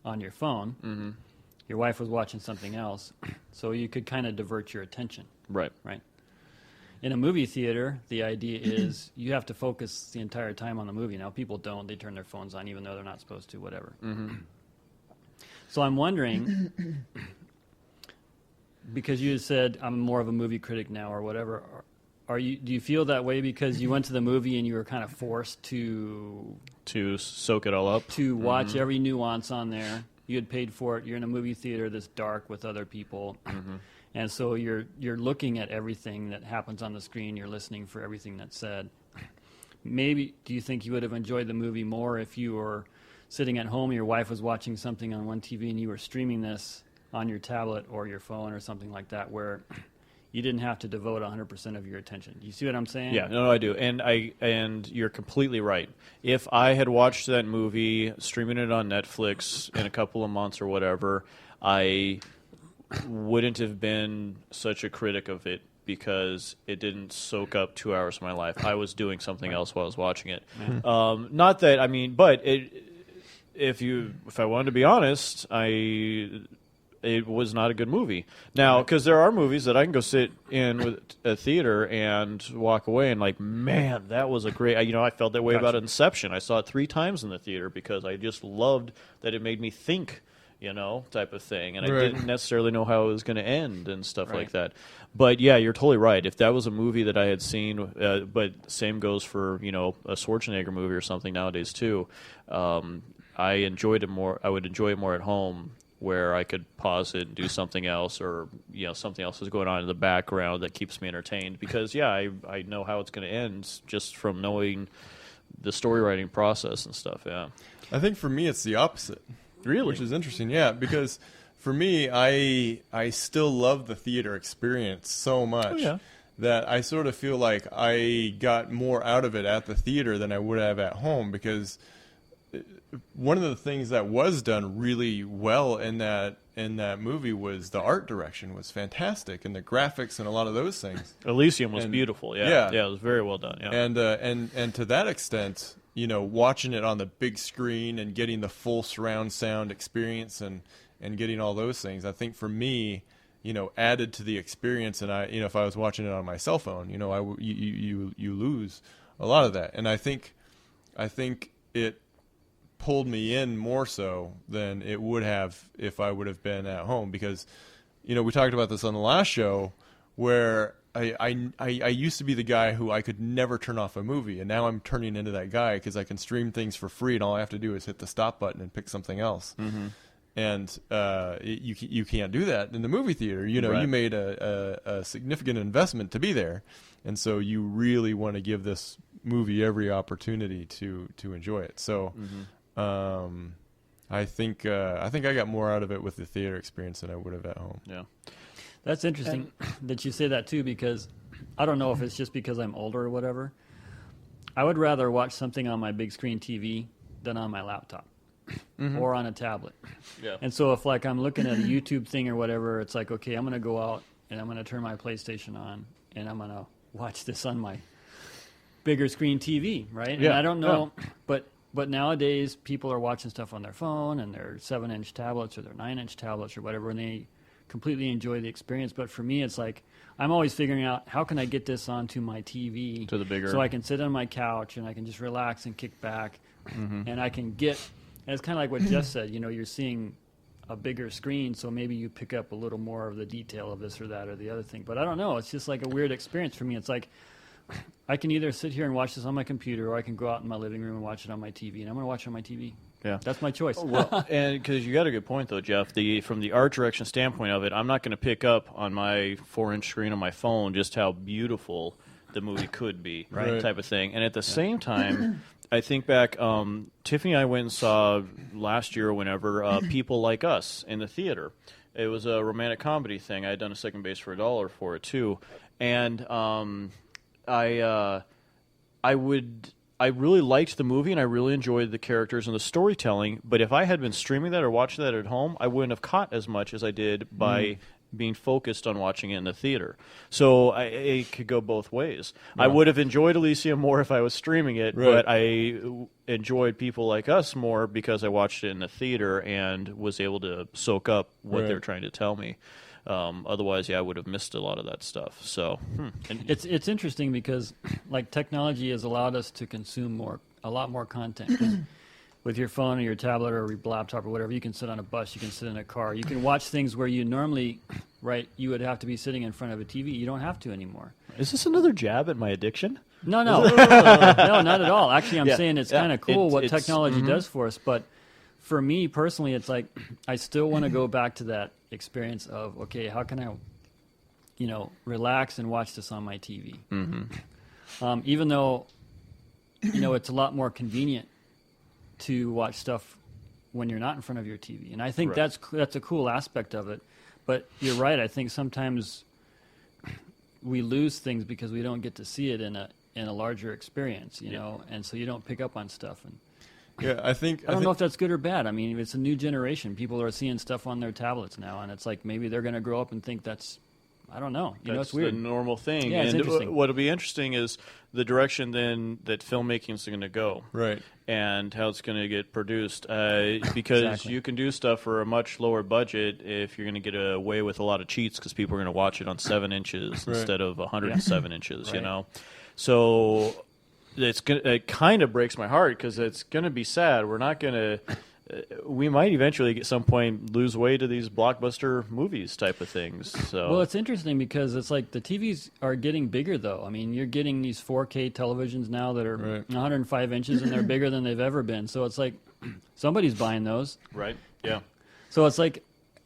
on your phone. Mm-hmm. Your wife was watching something else, so you could kind of divert your attention. Right. Right. In a movie theater, the idea is you have to focus the entire time on the movie. Now, people don't. They turn their phones on even though they're not supposed to, whatever. Mm-hmm. So I'm wondering, because you said I'm more of a movie critic now or whatever, do you feel that way because you went to the movie and you were kind of forced to soak it all up? To watch every nuance on there. You had paid for it. You're in a movie theater that's dark with other people. Mm-hmm. And so you're looking at everything that happens on the screen. You're listening for everything that's said. Maybe, do you think you would have enjoyed the movie more if you were sitting at home, your wife was watching something on one TV, and you were streaming this on your tablet or your phone or something like that, where you didn't have to devote 100% of your attention? You see what I'm saying? Yeah, no, I do, and you're completely right. If I had watched that movie, streaming it on Netflix in a couple of months or whatever, I wouldn't have been such a critic of it because it didn't soak up 2 hours of my life. I was doing something else while I was watching it. Mm-hmm. Not that, I mean, but if I wanted to be honest, it was not a good movie. Now, because there are movies that I can go sit in with a theater and walk away and like, man, that was a great. I felt that way about Inception. I saw it 3 times in the theater because I just loved that it made me think, type of thing, and I didn't necessarily know how it was going to end and stuff like that. But yeah, you're totally right. If that was a movie that I had seen, but same goes for a Schwarzenegger movie or something nowadays too. I enjoyed it more. I would enjoy it more at home, where I could pause it and do something else, or something else is going on in the background that keeps me entertained. Because I know how it's going to end just from knowing the story writing process and stuff. Yeah, I think for me it's the opposite. Really, which is interesting. Yeah, because for me, I still love the theater experience so much that I sort of feel like I got more out of it at the theater than I would have at home, because one of the things that was done really well in that movie was the art direction was fantastic, and the graphics and a lot of those things. Elysium was beautiful. Yeah, it was very well done. Yeah, and to that extent, watching it on the big screen and getting the full surround sound experience and getting all those things, I think for me, added to the experience. And if I was watching it on my cell phone, you lose a lot of that. And I think it pulled me in more so than it would have if I would have been at home, because we talked about this on the last show, where I used to be the guy who I could never turn off a movie, and now I'm turning into that guy because I can stream things for free, and all I have to do is hit the stop button and pick something else. Mm-hmm. And you can't do that in the movie theater. You made a significant investment to be there, and so you really want to give this movie every opportunity to enjoy it. So. Mm-hmm. I think I got more out of it with the theater experience than I would have at home. Yeah, that's interesting that you say that too, because I don't know if it's just because I'm older or whatever. I would rather watch something on my big screen TV than on my laptop or on a tablet. Yeah. And so if I'm looking at a YouTube thing or whatever, it's like, okay, I'm going to go out and I'm going to turn my PlayStation on and I'm going to watch this on my bigger screen TV, right? Yeah. And I don't know, But nowadays, people are watching stuff on their phone and their 7-inch tablets or their 9-inch tablets or whatever, and they completely enjoy the experience. But for me, it's like I'm always figuring out, how can I get this onto my TV to the bigger, so I can sit on my couch and I can just relax and kick back, and I can get. And it's kind of like what Jeff said. You're seeing a bigger screen, so maybe you pick up a little more of the detail of this or that or the other thing. But I don't know. It's just like a weird experience for me. It's like I can either sit here and watch this on my computer, or I can go out in my living room and watch it on my TV, and I'm going to watch it on my TV. Yeah, that's my choice. Well, and because you got a good point though, Jeff. From the art direction standpoint of it, I'm not going to pick up on my 4-inch screen on my phone just how beautiful the movie could be, right. type of thing. And at the same time, I think back, Tiffany and I went and saw last year or whenever People Like Us in the theater. It was a romantic comedy thing. I had done a second base for $1 for it too, and I really liked the movie, and I really enjoyed the characters and the storytelling. But if I had been streaming that or watching that at home, I wouldn't have caught as much as I did by being focused on watching it in the theater. So it could go both ways. Yeah. I would have enjoyed Elysium more if I was streaming it, but I enjoyed People Like Us more because I watched it in the theater and was able to soak up what they're trying to tell me. Otherwise, I would have missed a lot of that stuff. So and it's interesting because like technology has allowed us to consume a lot more content. With your phone or your tablet or your laptop or whatever, you can sit on a bus, you can sit in a car, you can watch things where you normally, you would have to be sitting in front of a TV. You don't have to anymore. Is this another jab at my addiction? No, no, not at all. Actually, I'm saying it's kind of cool what technology does for us. But for me personally, it's like I still want to go back to that experience of, okay, how can I, relax and watch this on my TV? Mm-hmm. Even though, it's a lot more convenient to watch stuff when you're not in front of your TV. And I think that's a cool aspect of it. But you're right, I think sometimes we lose things because we don't get to see it in a larger experience, know, and so you don't pick up on stuff. And yeah, I don't know if that's good or bad. I mean, it's a new generation. People are seeing stuff on their tablets now, and it's like maybe they're going to grow up and think that's, I don't know. That's it's weird. the normal thing. Yeah, it's interesting. What'll be interesting is the direction then that filmmaking is going to go. Right. And how it's going to get produced. Because you can do stuff for a much lower budget if you're going to get away with a lot of cheats because people are going to watch it on 7 inches instead of 107 inches, So it kind of breaks my heart because it's going to be sad. We're not going to... we might eventually at some point lose way to these blockbuster movies type of things. So. Well, it's interesting because it's like the TVs are getting bigger, though. I mean, you're getting these 4K televisions now that are 105 inches, and they're bigger than they've ever been. So it's like somebody's buying those. Right, yeah. So it's like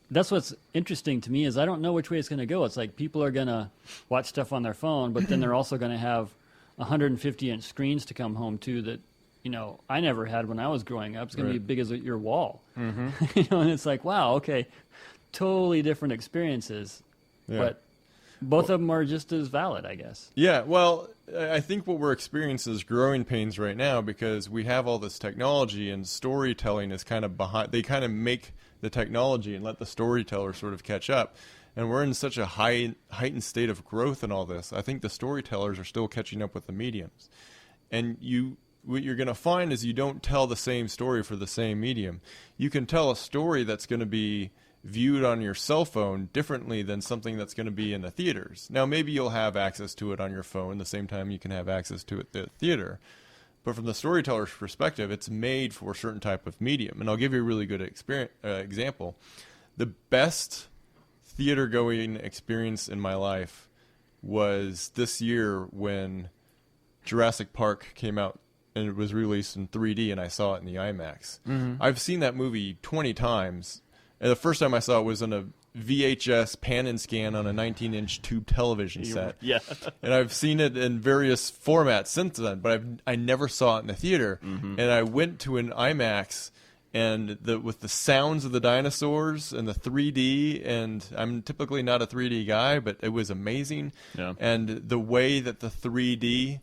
that's what's interesting to me is I don't know which way it's going to go. It's like people are going to watch stuff on their phone, but then they're also going to have 150-inch screens to come home to that, I never had when I was growing up. It's going to be big as your wall. Mm-hmm. And it's like, wow, okay, totally different experiences. Yeah. But both of them are just as valid, I guess. Yeah, well, I think what we're experiencing is growing pains right now because we have all this technology and storytelling is kind of behind. They kind of make the technology and let the storyteller sort of catch up. And we're in such a heightened state of growth in all this. I think the storytellers are still catching up with the mediums. And what you're going to find is you don't tell the same story for the same medium. You can tell a story that's going to be viewed on your cell phone differently than something that's going to be in the theaters. Now, maybe you'll have access to it on your phone the same time you can have access to it at the theater. But from the storyteller's perspective, it's made for a certain type of medium. And I'll give you a really good example. The best theater-going experience in my life was this year when Jurassic Park came out and it was released in 3D, and I saw it in the IMAX. Mm-hmm. I've seen that movie 20 times, and the first time I saw it was on a VHS pan and scan on a 19-inch tube television set. Yeah. And I've seen it in various formats since then, but I never saw it in the theater. Mm-hmm. And I went to an IMAX, and with the sounds of the dinosaurs and the 3D, and I'm typically not a 3D guy, but it was amazing. Yeah. And the way that the 3D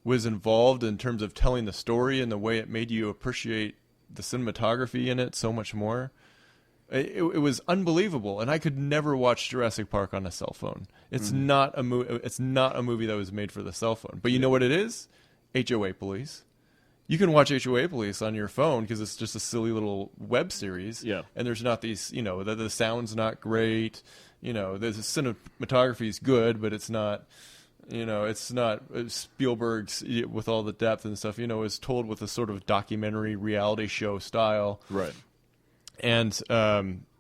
was involved in terms of telling the story and the way it made you appreciate the cinematography in it so much more. It was unbelievable, and I could never watch Jurassic Park on a cell phone. It's not a It's not a movie that was made for the cell phone. But you know what it is? HOA Police. You can watch HOA Police on your phone because it's just a silly little web series. Yeah. And there's not these, the sound's not great. The cinematography is good, but it's not. It's not Spielberg's with all the depth and stuff. It's told with a sort of documentary reality show style. Right. And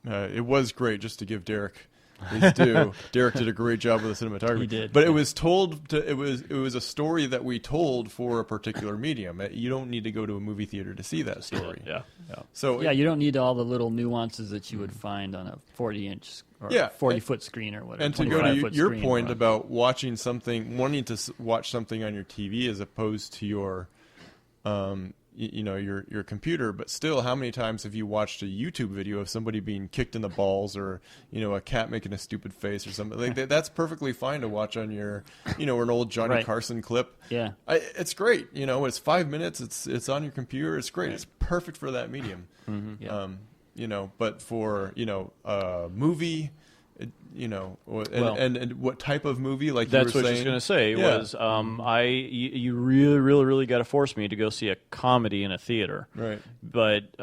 it was great, just to give Derek Please do. Derek did a great job with the cinematography. He did. But it was told. It was a story that we told for a particular medium. You don't need to go to a movie theater to see that story. Yeah. So Yeah, you don't need all the little nuances that you would find on a 40-inch or 40-foot screen or whatever. And to go to your screen point about wanting to watch something on your TV as opposed to your, your computer, but still, how many times have you watched a YouTube video of somebody being kicked in the balls, or a cat making a stupid face or something like that? That's perfectly fine to watch on your, an old Johnny Carson clip. Yeah, it's great. It's 5 minutes. It's on your computer. It's great. Right. It's perfect for that medium. Mm-hmm. Yeah. But for a movie. And what type of movie? Like that's you were what I was going to say. Was you really, really, really got to force me to go see a comedy in a theater, right? But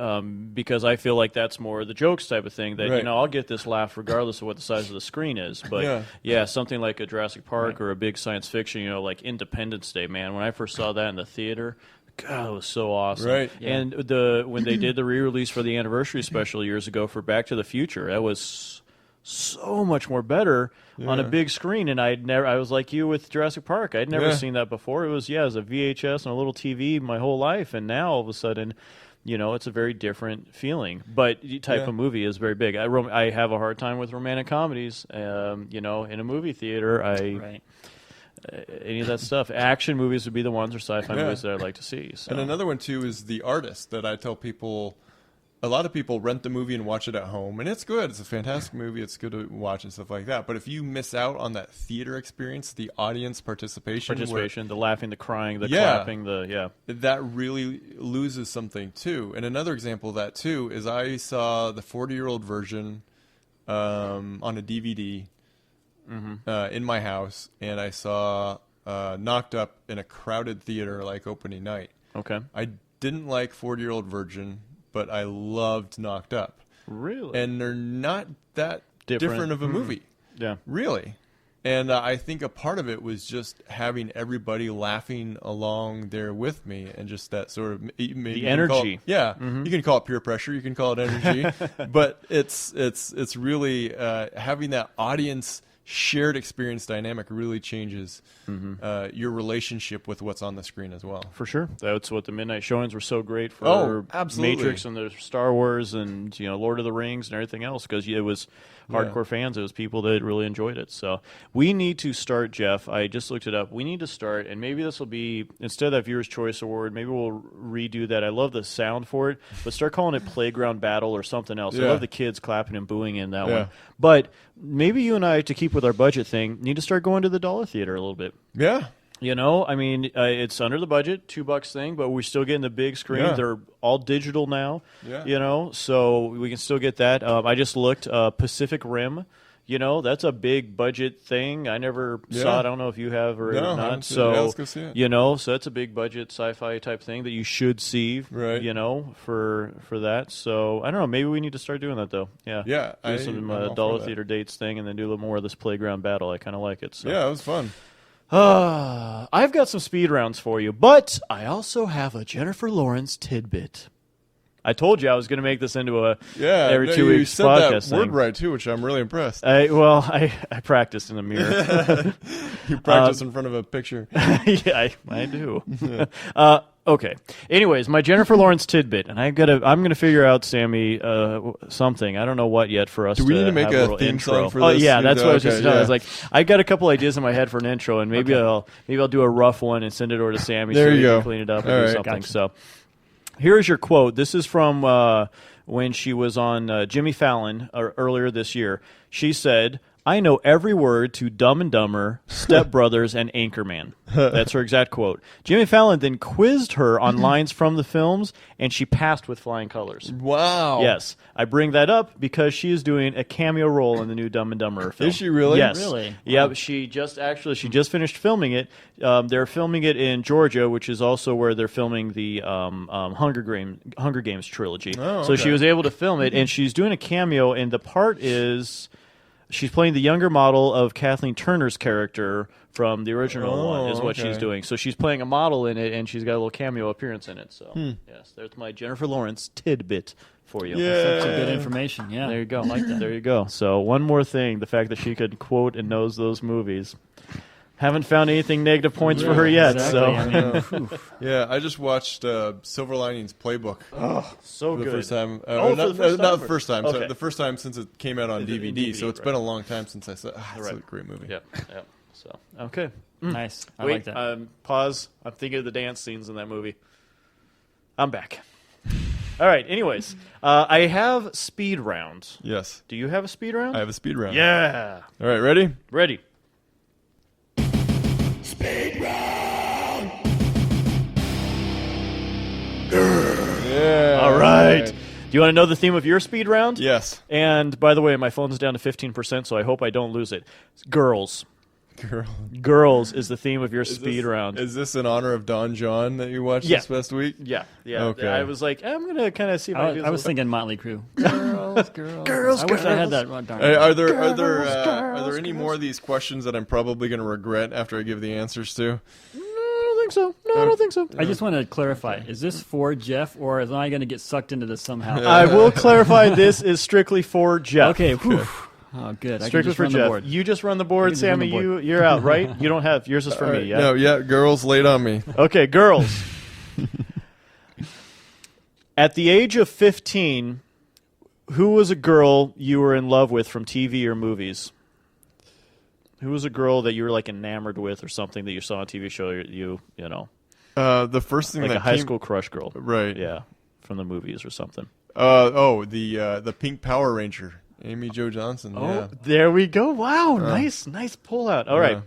because I feel like that's more the jokes type of thing. That I'll get this laugh regardless of what the size of the screen is. But something like a Jurassic Park or a big science fiction, like Independence Day. Man, when I first saw that in the theater. God, it was so awesome. Right. Yeah. And when they did the re-release for the anniversary special years ago for Back to the Future, that was so much more better on a big screen. And I was like you with Jurassic Park. I'd never seen that before. It was as a VHS on a little TV my whole life, and now all of a sudden, it's a very different feeling. But the type of movie is very big. I have a hard time with romantic comedies. In a movie theater, any of that stuff. Action movies would be the ones, or sci-fi movies that I'd like to see. So. And another one, too, is The Artist, that I tell people. A lot of people rent the movie and watch it at home, and it's good. It's a fantastic movie. It's good to watch and stuff like that. But if you miss out on that theater experience, the audience participation, the laughing, the crying, the clapping, that really loses something, too. And another example of that, too, is I saw the 40-year-old version on a DVD in my house, and I saw Knocked Up in a crowded theater like opening night. Okay. I didn't like 40-year-old version, but I loved Knocked Up. Really? And they're not that different of a movie. Yeah. Really. And I think a part of it was just having everybody laughing along there with me, and just that sort of the energy. You can call it peer pressure, you can call it energy, but it's really having that audience shared experience dynamic really changes your relationship with what's on the screen as well. For sure. That's what the midnight showings were so great for Matrix and the Star Wars and Lord of the Rings and everything else, because it was hardcore fans. It was people that really enjoyed it. So we need to start, Jeff. I just looked it up. We need to start, and maybe this will be, instead of that Viewer's Choice Award, maybe we'll redo that. I love the sound for it, but start calling it Playground Battle or something else. I love the kids clapping and booing in that one. But maybe you and I, to keep with our budget thing, need to start going to the dollar theater a little bit. Yeah. It's under the budget, $2 thing, but we're still getting the big screen. Yeah. They're all digital now, so we can still get that. I just looked, Pacific Rim, that's a big budget thing. I never saw it. I don't know if you have or not. So, let's go see it. So that's a big budget sci-fi type thing that you should see, right. For that. So I don't know. Maybe we need to start doing that, though. Yeah. Yeah. Do some dollar theater dates thing, and then do a little more of this Playground Battle. I kind of like it. So. Yeah, it was fun. I've got some speed rounds for you, but I also have a Jennifer Lawrence tidbit. I told you I was going to make this into a every 2 weeks podcast podcast thing. Word right too, which I'm really impressed. I practiced in the mirror. You practice in front of a picture. Yeah, I do. Yeah. Okay. Anyways, my Jennifer Lawrence tidbit, and I'm gonna figure out, Sammy, something. I don't know what yet for us. Do we need to make a theme intro song for this? Oh yeah, that's what I was just telling. Yeah. I was like, I got a couple ideas in my head for an intro, and maybe I'll do a rough one and send it over to Sammy so he can clean it up and do something. Gotcha. So here's your quote. This is from when she was on Jimmy Fallon earlier this year. She said, "I know every word to Dumb and Dumber, Step Brothers, and Anchorman." That's her exact quote. Jimmy Fallon then quizzed her on lines from the films, and she passed with flying colors. Wow. Yes. I bring that up because she is doing a cameo role in the new Dumb and Dumber film. Is she really? Yes. Really? Yeah, she just finished filming it. They're filming it in Georgia, which is also where they're filming the Hunger Games trilogy. Oh, okay. So she was able to film it, and she's doing a cameo, and the part is... She's playing the younger model of Kathleen Turner's character from the original one, is what she's doing. So she's playing a model in it, and she's got a little cameo appearance in it. So, yes, there's my Jennifer Lawrence tidbit for you. Yeah. Such good information. Yeah. There you go. I like that. There you go. So, one more thing, the fact that she could quote and knows those movies. Haven't found anything negative points for her yet. Exactly. So, I mean, Yeah, I just watched Silver Linings Playbook so for the good. first time. Oh, not, for the first not time? the first time. Okay. So the first time since it came out on DVD. So it's been a long time since I saw. It's a great movie. Yep. So, okay. nice. I Wait, like that. pause. I'm thinking of the dance scenes in that movie. I'm back. All right. Anyways, I have speed round. Yes, Do you have a speed round? I have a speed round. Yeah. All right, ready? Ready. Yeah. All right. Do you want to know the theme of your speed round? Yes. And by the way, my phone's down to 15%, so I hope I don't lose it. It's girls. Girl. Girls is the theme of your speed round. Is this in honor of Don Jon that you watched Yeah. this past week? Yeah. Okay. I was like, I'm gonna kind of see if I was thinking Motley Crue. Girls. I wish I had that. Darn. Hey, are there any more of these questions that I'm probably going to regret after I give the answers to? No, I don't think so. No, I don't think so. I just want to clarify: is this for Jeff, or am I going to get sucked into this somehow? I will clarify. This is strictly for Jeff. Okay. Whew. Oh, good. I can Strictly just for run the Jeff. board. You just run the board, just run Sammy. the board. You're out, right? You don't have yours is for All me. right. Yeah. No, yeah, girls laid on me. Okay, girls. At the age of 15, who was a girl you were in love with from TV or movies? Who was a girl that you were like enamored with, or something that you saw on a TV show? You know, The first thing like that a high came- school crush girl, right? Yeah, from the movies or something. The Pink Power Ranger, Amy Jo Johnson. Oh, there we go. Wow, nice pull out. All right.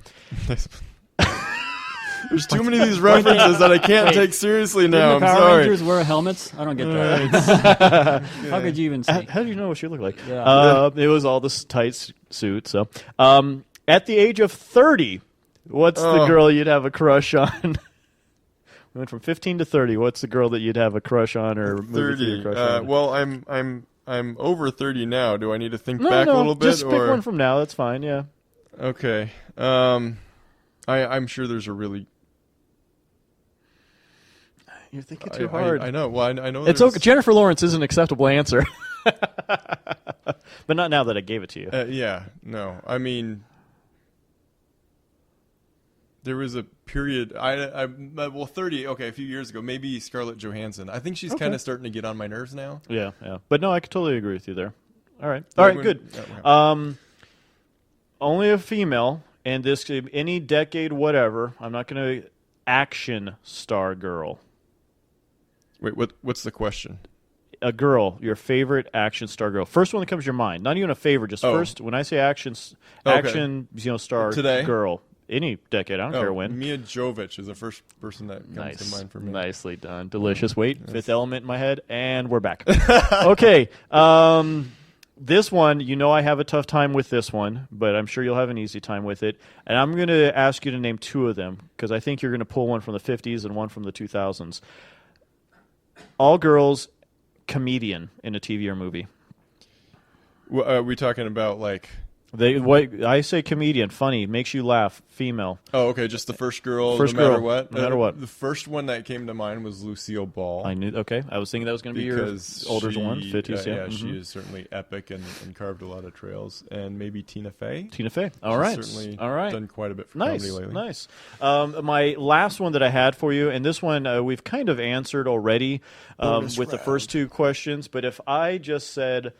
There's too many of these references that I can't take seriously now. Didn't the I'm Power sorry. Rangers wear helmets? I don't get that. How could you even see? How do you know what she looked like? Yeah. It was all this tight suit. So, at the age of 30, what's the girl you'd have a crush on? We went from 15 to 30. What's the girl that you'd have a crush on, or movie 30. theater crush on? Well, I'm over 30 now. Do I need to think back a little bit? Just pick one from now. That's fine. Yeah. Okay. I'm sure there's a really. You're thinking too hard. I know. Well, I know. It's there's- okay. Jennifer Lawrence is an acceptable answer, but not now that I gave it to you. Yeah. No. I mean, there was a period. Well, 30. Okay, a few years ago, maybe Scarlett Johansson. I think she's kind of starting to get on my nerves now. Yeah. But no, I could totally agree with you there. All right. Good. Only a female, and this could be any decade, whatever. I'm not going to action star girl. Wait, what's the question? A girl, your favorite action star girl. First one that comes to your mind. Not even a favorite, just first. When I say action, star Today? girl. Any decade, I don't care when. Mia Jovovich is the first person that comes to mind for me. Nicely done. Delicious. Wait, Fifth Element in my head, and we're back. Okay. This one, I have a tough time with this one, but I'm sure you'll have an easy time with it. And I'm going to ask you to name two of them, because I think you're going to pull one from the 50s and one from the 2000s. All girls, comedian in a TV or movie. Are we talking about like? What I say, comedian, funny, makes you laugh, female. Oh, okay, just the first girl. First no matter girl, what. no matter what. The first one that came to mind was Lucille Ball. I knew. Okay, I was thinking that was going to be because your older one, 50s. Yeah, she is certainly epic and carved a lot of trails. And maybe Tina Fey. Tina Fey. All right. Certainly All right. done quite a bit for Nice. comedy lately. Nice. My last one that I had for you, and this one we've kind of answered already with the first two questions. But if I just said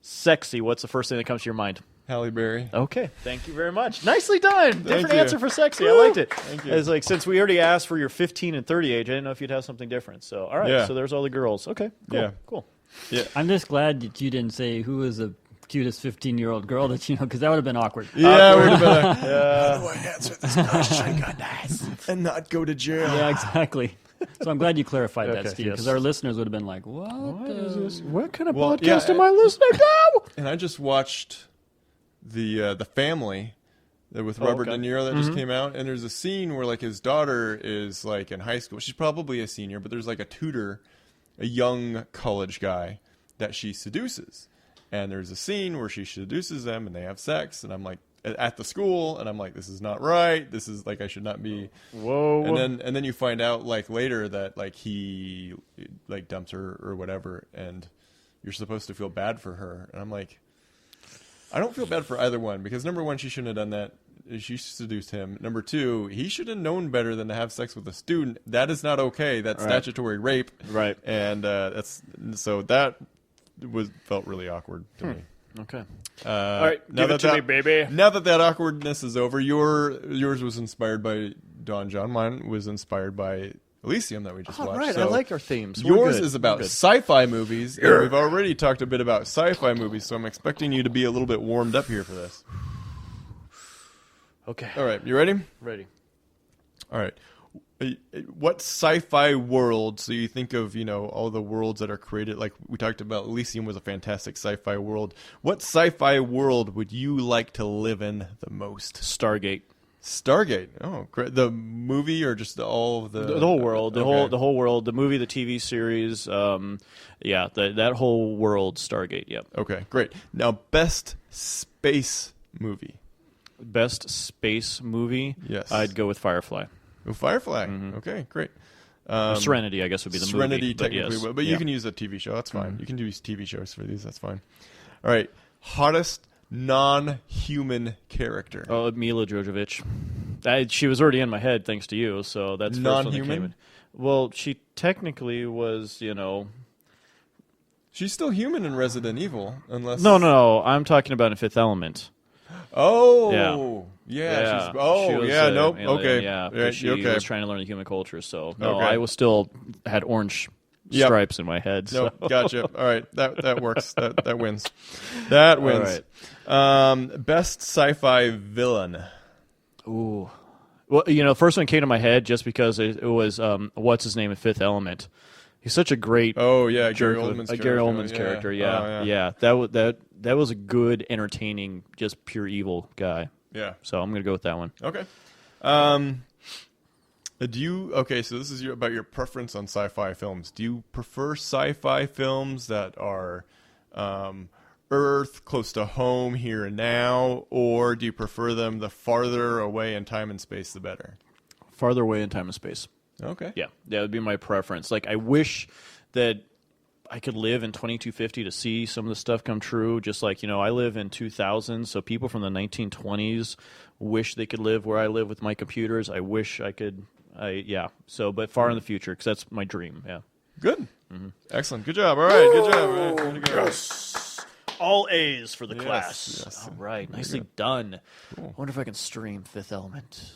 sexy, what's the first thing that comes to your mind? Halle Berry. Okay, thank you very much. Nicely done. Different you. answer for sexy. I liked it. Thank you. It's like, since we already asked for your 15 and 30 age, I didn't know if you'd have something different. So, all right. Yeah. So there's all the girls. Okay. Cool. Yeah. Cool. Yeah. I'm just glad that you didn't say who was the cutest 15-year-old girl that you know, because that would have been awkward. Yeah, we'd have been like, how do I answer this question and not go to jail? Yeah, exactly. So I'm glad you clarified that, Okay, Steve, yes. because our listeners would have been like, what Is this? What kind of Well, podcast yeah, am I listening to? And I just watched the Family with Robert okay. De Niro that just came out, and there's a scene where like his daughter is like in high school. She's probably a senior, but there's like a tutor, a young college guy that she seduces. And there's a scene where she seduces them and they have sex, and I'm like, at the school, and I'm like, this is not right. This is like, I should not be. Whoa. And then you find out like later that like he like dumps her or whatever, and you're supposed to feel bad for her. And I'm like, I don't feel bad for either one, because number one, she shouldn't have done that. She seduced him. Number two, he should have known better than to have sex with a student. That is not okay. That's statutory rape. Right. And that felt really awkward to me. Okay. All right, give it to me, baby. Now that awkwardness is over, yours was inspired by Don Jon. Mine was inspired by Elysium that we just watched. Right, So I like our themes. yours is about sci-fi movies. And we've already talked a bit about sci-fi movies, so I'm expecting you to be a little bit warmed up here for this. Okay. All right, you ready? Ready. All right. What sci-fi world, so you think of, all the worlds that are created, like we talked about, Elysium was a fantastic sci-fi world. What sci-fi world would you like to live in the most? Stargate. Stargate. Oh, great. The movie or just all of The whole world. Okay. The whole world. The movie, the TV series. That whole world, Stargate, yep. Okay, great. Now, best space movie. Best space movie? Yes. I'd go with Firefly. Oh, Firefly. Okay, great. Serenity, I guess, would be the Serenity, movie. technically, yes. but you can use a TV show. That's fine. You can use TV shows for these. That's fine. All right. Hottest non-human character. Oh, Mila Jovovich. She was already in my head thanks to you, so that's the first one that came non-human? in. Well, she technically was, She's still human in Resident Evil, unless... No. I'm talking about in Fifth Element. Oh, Yeah. She was, nope. Mila, Okay. Yeah, Right, she okay. was trying to learn the human culture, so no, Okay. I was still had orange Yep. stripes in my head. So. No, gotcha. All right, that works. That wins. That wins. All right. Best sci-fi villain. Ooh. Well, the first one came to my head just because it was what's his name in Fifth Element. He's such a great Oh yeah, Gary jerk- Oldman's Gary Oldman's character. Yeah. That was a good, entertaining, just pure evil guy. Yeah. So I'm gonna go with that one. Okay. So this is about your preference on sci-fi films. Do you prefer sci-fi films that are Earth, close to home, here and now, or do you prefer them the farther away in time and space, the better? Farther away in time and space. Okay. Yeah, that would be my preference. Like, I wish that I could live in 2250 to see some of the stuff come true. Just like, I live in 2000, so people from the 1920s wish they could live where I live with my computers. I wish I could. But far in the future, because that's my dream. Yeah. Good. Excellent. Good job. All right. Good job. All right. Way to go. Yes. All A's for the Yes, class. yes. All right. Nicely good. done. Cool. I wonder if I can stream Fifth Element.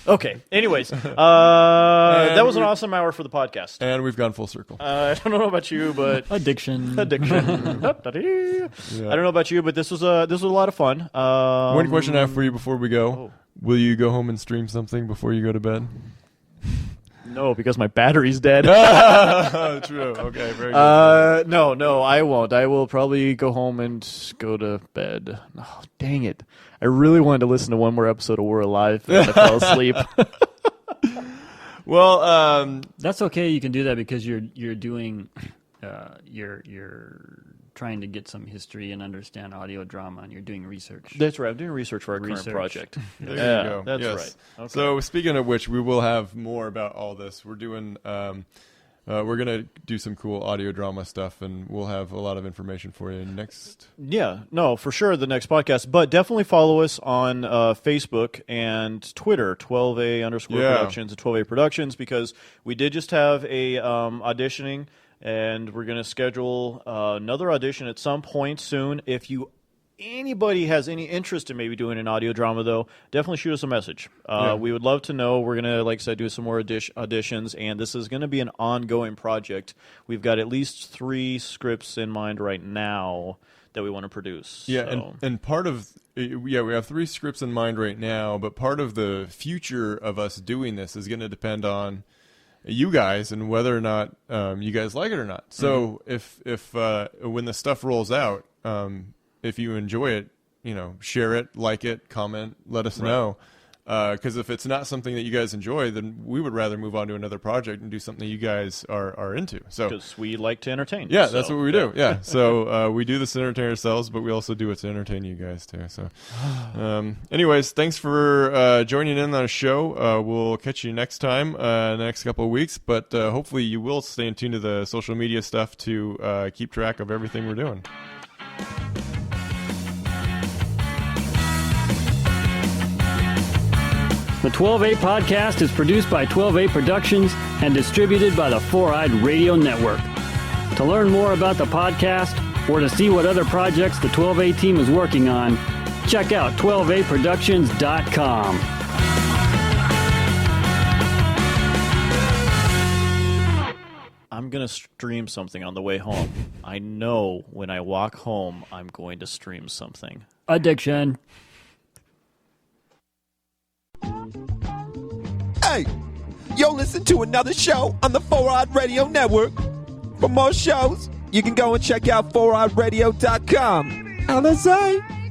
Okay. Anyways, that was an awesome hour for the podcast. And we've gone full circle. I don't know about you, but Addiction. I don't know about you, but this was a lot of fun. One question I have for you before we go. Oh. Will you go home and stream something before you go to bed? No, because my battery's dead. True. Okay, very good. No, I won't. I will probably go home and go to bed. Oh, dang it. I really wanted to listen to one more episode of We're Alive, and I fell asleep. Well, That's okay. You can do that because you're doing you're trying to get some history and understand audio drama, and you're doing research. That's right. I'm doing research for our current Research. project. there you Yeah, go. that's Yes. right. Okay. So speaking of which, we will have more about all this. We're doing, we're gonna do some cool audio drama stuff, and we'll have a lot of information for you next. Yeah, no, for sure, the next podcast. But definitely follow us on Facebook and Twitter, 12A_ Productions and 12A Productions, because we did just have a auditioning, and we're going to schedule another audition at some point soon. If anybody has any interest in maybe doing an audio drama, though, definitely shoot us a message. We would love to know. We're going to, like I said, do some more auditions, and this is going to be an ongoing project. We've got at least 3 scripts in mind right now that we want to produce. Yeah, so. and part of we have 3 scripts in mind right now, but part of the future of us doing this is going to depend on you guys and whether or not you guys like it or not. So if when the stuff rolls out, if you enjoy it, share it, like it, comment, let us know. Because if it's not something that you guys enjoy, then we would rather move on to another project and do something you guys are into. So because we like to entertain. Yeah, that's what we do. Yeah, so we do this to entertain ourselves, but we also do it to entertain you guys too. So, anyways, thanks for joining in on our show. We'll catch you next time, the next couple of weeks. But hopefully, you will stay in tune to the social media stuff to keep track of everything we're doing. The 12A podcast is produced by 12A Productions and distributed by the 4-Eyed Radio Network. To learn more about the podcast or to see what other projects the 12A team is working on, check out 12aproductions.com. I'm going to stream something on the way home. I know when I walk home, I'm going to stream something. Addiction. Hey, yo, listen to another show on the 4-Eyed Radio Network. For more shows, you can go and check out 4eyedradio.com. LSA.